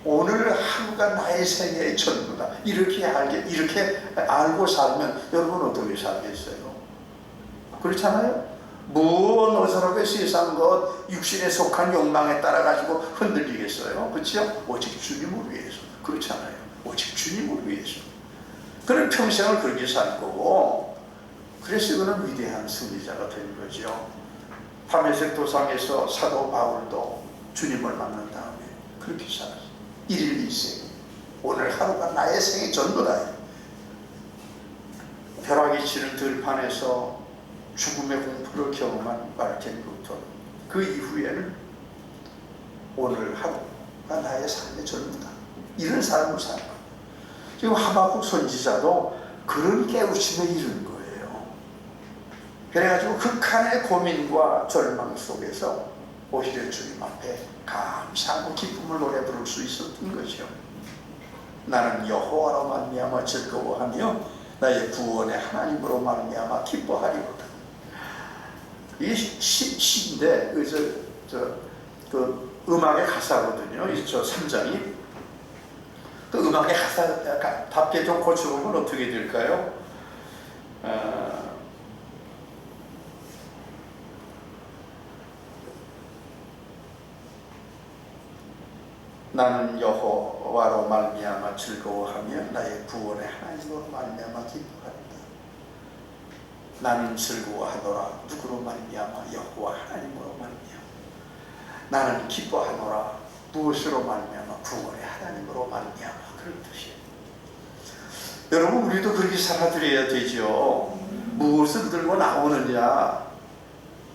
오늘 하루가 나의 생애의 전부다, 이렇게 알고 살면 여러분 어떻게 살겠어요? 그렇잖아요. 무언 어서럽게 세상 것, 육신에 속한 욕망에 따라 가지고 흔들리겠어요? 그렇죠? 오직 주님을 위해서. 그렇잖아요. 오직 주님을 위해서. 그는 평생을 그렇게 살 거고, 그래서 그는 위대한 승리자가 된 거죠. 담에색 도상에서 사도 바울도 주님을 만난 다음에 그렇게 살았어요. 일일 일생, 오늘 하루가 나의 생의 전부다. 벼락이 치는 들판에서 죽음의 공포를 경험한 마르틴 루터, 그 이후에는 오늘 하루가 나의 삶의 전부다, 이런 삶을 살고, 지금 하박국 선지자도 그런 깨우침에 이른 거예요. 그래가지고 극한의 고민과 절망 속에서 오히려 주님 앞에 감사하고 기쁨을 노래 부를 수 있었던 거죠. 나는 여호와로 말미암아 즐거워하며 나의 구원의 하나님으로 말미암아 기뻐하리로다. 이게 시인데 그 음악의 가사거든요. 저 3장이. 그 음악의 가사 답게 좀 고쳐보면 어떻게 될까요? 나는 여호와로 말미암아 즐거워하며 나의 구원의 하나님으로 말미암아 기뻐한다. 나는 즐거워하노라. 누구로 말미암아? 여호와 하나님으로 말미암아. 나는 기뻐하노라. 무엇으로 말미암아? 구원의 하나님으로 말미암아. 그런 뜻이에요. 여러분, 우리도 그렇게 살아드려야 되죠. 무엇을 들고 나오느냐,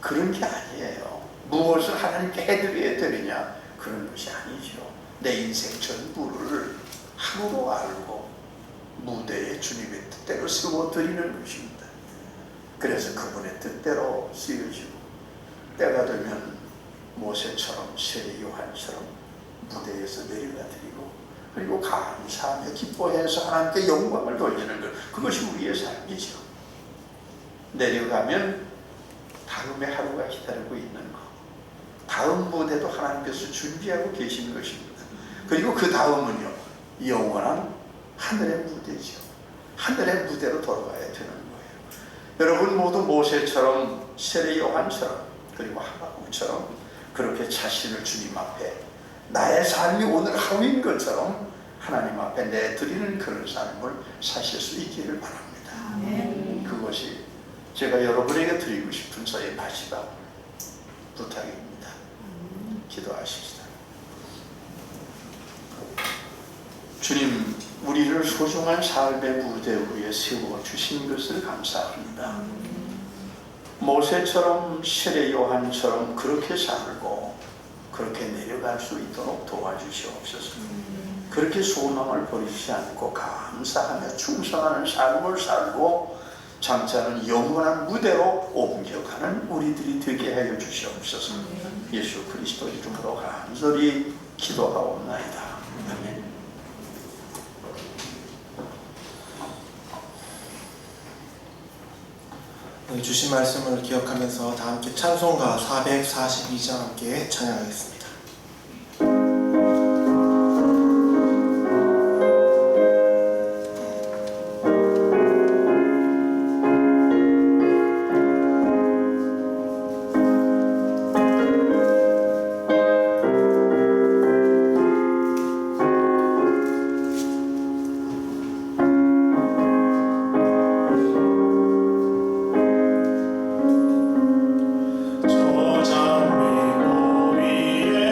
그런 게 아니에요. 무엇을 하나님께 해드려야 되느냐, 그런 것이 아니죠. 내 인생 전부를 하루로 알고 무대에 주님의 뜻대로 세워드리는 것입니다. 그래서 그분의 뜻대로 쓰여지고 때가 되면 모세처럼 세례 요한처럼 무대에서 내려가 드리고 그리고 감사하며 기뻐해서 하나님께 영광을 돌리는 것, 그것이 우리의 삶이죠. 내려가면 다음의 하루가 기다리고 있는 것, 다음 무대도 하나님께서 준비하고 계신 것입니다. 그리고 그 다음은요, 영원한 하늘의 무대죠. 하늘의 무대로 돌아가야 되는 거예요. 여러분 모두 모세처럼 세례 요한처럼 그리고 하박국처럼 그렇게 자신을 주님 앞에 나의 삶이 오늘 하루인 것처럼 하나님 앞에 내드리는 그런 삶을 사실 수 있기를 바랍니다. 그것이 제가 여러분에게 드리고 싶은 저의 마지막 부탁입니다. 기도하십시다. 주님, 우리를 소중한 삶의 무대 위에 세워주신 것을 감사합니다. 모세처럼 세례 요한처럼 그렇게 살고 그렇게 내려갈 수 있도록 도와주시옵소서. 그렇게 소망을 버리지 않고 감사하며 충성하는 삶을 살고 장차는 영원한 무대로 옮겨가는 우리들이 되게 하여 주시옵소서. 예수 그리스도 이름으로 간절히 기도하옵나이다. 아멘. 주신 말씀을 기억하면서 다 함께 찬송가 442장 함께 찬양하겠습니다. 저 장미 위에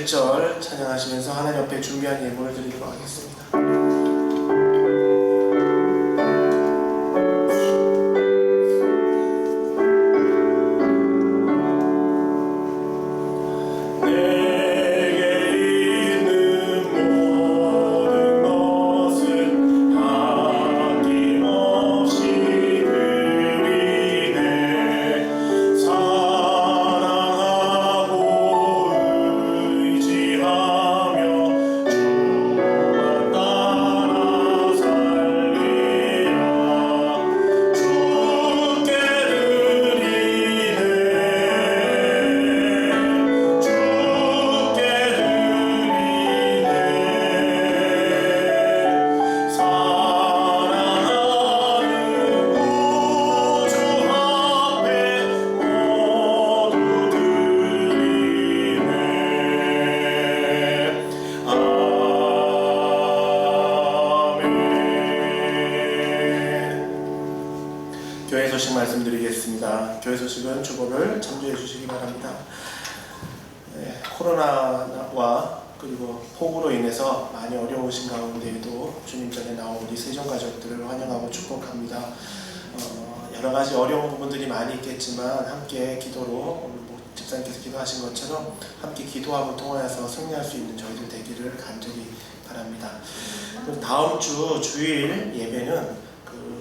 1절 찬양하시면서 하나님 앞에 준비한 예물을 드리도록 하겠습니다. 교회 소식 말씀드리겠습니다. 교회 소식은 주보를 참조해 주시기 바랍니다. 코로나와 그리고 폭우로 인해서 많이 어려우신 가운데에도 주님 전에 나온 우리 세종 가족들을 환영하고 축복합니다. 여러 가지 어려운 부분들이 많이 있겠지만 함께 기도로 오늘 집사님께서 기도하신 것처럼 함께 기도하고 통하여서 승리할 수 있는 저희들 되기를 간절히 바랍니다. 다음 주 주일 예배는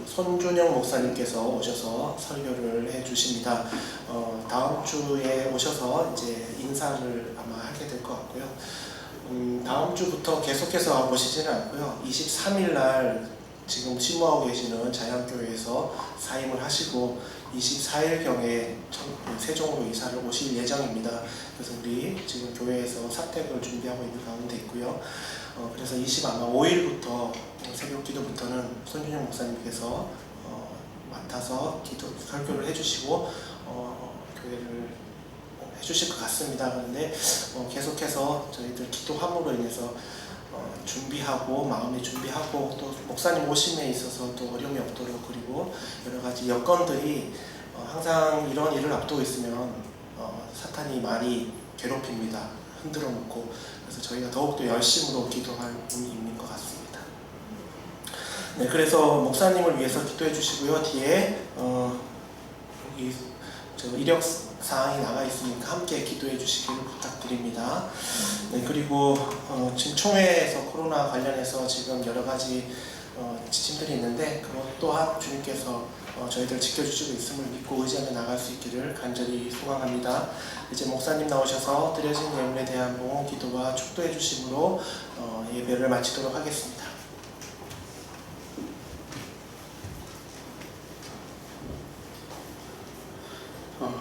손준영 목사님께서 오셔서 설교를 해주십니다. 다음 주에 오셔서 이제 인사를 아마 하게 될 것 같고요. 다음 주부터 계속해서 보시지는 않고요. 23일 날 지금 심무하고 계시는 자양교회에서 사임을 하시고 24일경에 세종으로 이사를 오실 예정입니다. 그래서 우리 지금 교회에서 사택을 준비하고 있는 가운데 있고요. 그래서 아마 5일부터 새벽 기도부터는 손준영 목사님께서 맡아서 설교를 해주시고 교회를 해주실 것 같습니다. 그런데 계속해서 저희들 기도함으로 인해서 준비하고 마음의 준비하고 또 목사님 오심에 있어서 또 어려움이 없도록 그리고 여러 가지 여건들이 항상 이런 일을 앞두고 있으면 사탄이 많이 괴롭힙니다. 흔들어 놓고 그래서 저희가 더욱더 열심으로 기도할 분이 있는 것 같습니다. 네, 그래서 목사님을 위해서 기도해 주시고요. 뒤에 여기 이력 사항이 나가 있으니까 함께 기도해 주시기를 부탁드립니다. 네, 그리고 지금 총회에서 코로나 관련해서 지금 여러 가지 지침들이 있는데 그것 또한 주님께서 저희들 지켜주시고 있음을 믿고 의지하며 나갈 수 있기를 간절히 소망합니다. 이제 목사님 나오셔서 드려진 예물에 대한 봉헌 기도와 축도해 주심으로 예배를 마치도록 하겠습니다.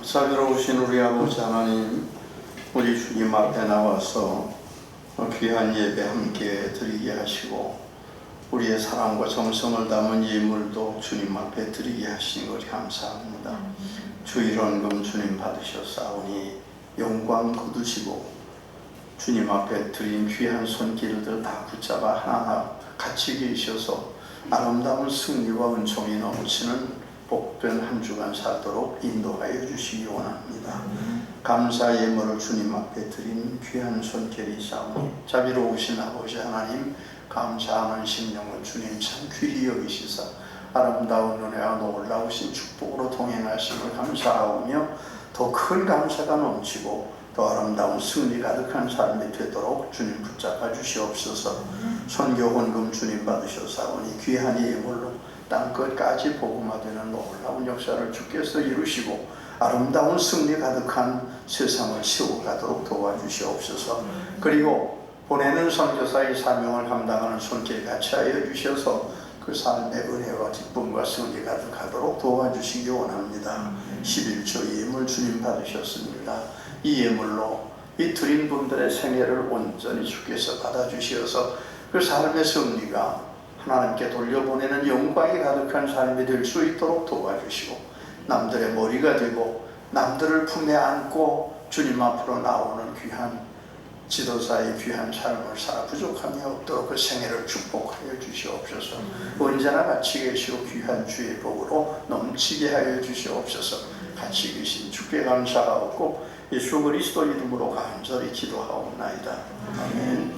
자비로우신 우리 아버지 하나님, 우리 주님 앞에 나와서 귀한 예배 함께 드리게 하시고 우리의 사랑과 정성을 담은 예물도 주님 앞에 드리게 하시니 것이 감사합니다. 주일원금 주님 받으셨사오니 영광 거두시고 주님 앞에 드린 귀한 손길들 다 붙잡아 하나하나 같이 계셔서 아름다운 승리와 은총이 넘치는 복된 한 주간 살도록 인도하여 주시기 원합니다. 감사 예물을 주님 앞에 드린 귀한 손길이 사오니 자비로우신 아버지 하나님, 감사하는 심령을 주님 참 귀히 여기시사 아름다운 은혜와 놀라우신 축복으로 동행하심을 감사하오며 더 큰 감사가 넘치고 더 아름다운 승리 가득한 삶이 되도록 주님 붙잡아 주시옵소서. 선교 헌금 주님 받으셨사오니 귀한 예물로 땅끝까지 복음화되는 놀라운 역사를 주께서 이루시고 아름다운 승리 가득한 세상을 세워가도록 도와주시옵소서. 그리고 보내는 선교사의 사명을 감당하는 손길 같이 하여 주셔서 그 삶의 은혜와 기쁨과 승리 가득하도록 도와주시기 원합니다. 11조 예물 주님 받으셨습니다. 이 예물로 이 드린 분들의 생애를 온전히 주께서 받아주시어서 그 삶의 승리가 하나님께 돌려보내는 영광이 가득한 삶이 될 수 있도록 도와주시고 남들의 머리가 되고 남들을 품에 안고 주님 앞으로 나오는 귀한 지도자의 귀한 삶을 살아 부족함이 없도록 그 생애를 축복하여 주시옵소서. 언제나 같이 계시고 귀한 주의 복으로 넘치게 하여 주시옵소서. 같이 계신 주께 감사하고 예수 그리스도 이름으로 간절히 기도하옵나이다. 아멘.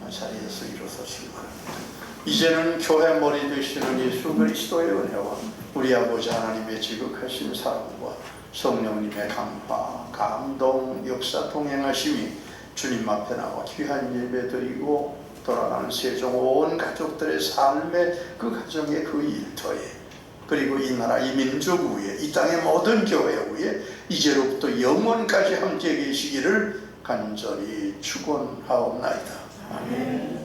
자리에서 일어서시기 바랍니다. 이제는 교회 머리 되시는 예수 그리스도의 은혜와 우리 아버지 하나님의 지극하신 사랑과 성령님의 강화, 감동, 역사 동행하심이 주님 앞에 나와 귀한 예배 드리고 돌아가는 세종 온 가족들의 삶의 그 가정의 그 일터에, 그리고 이 나라 이 민족 위에, 이 땅의 모든 교회 위에 이제로부터 영원까지 함께 계시기를 간절히 축원하옵나이다. 아멘.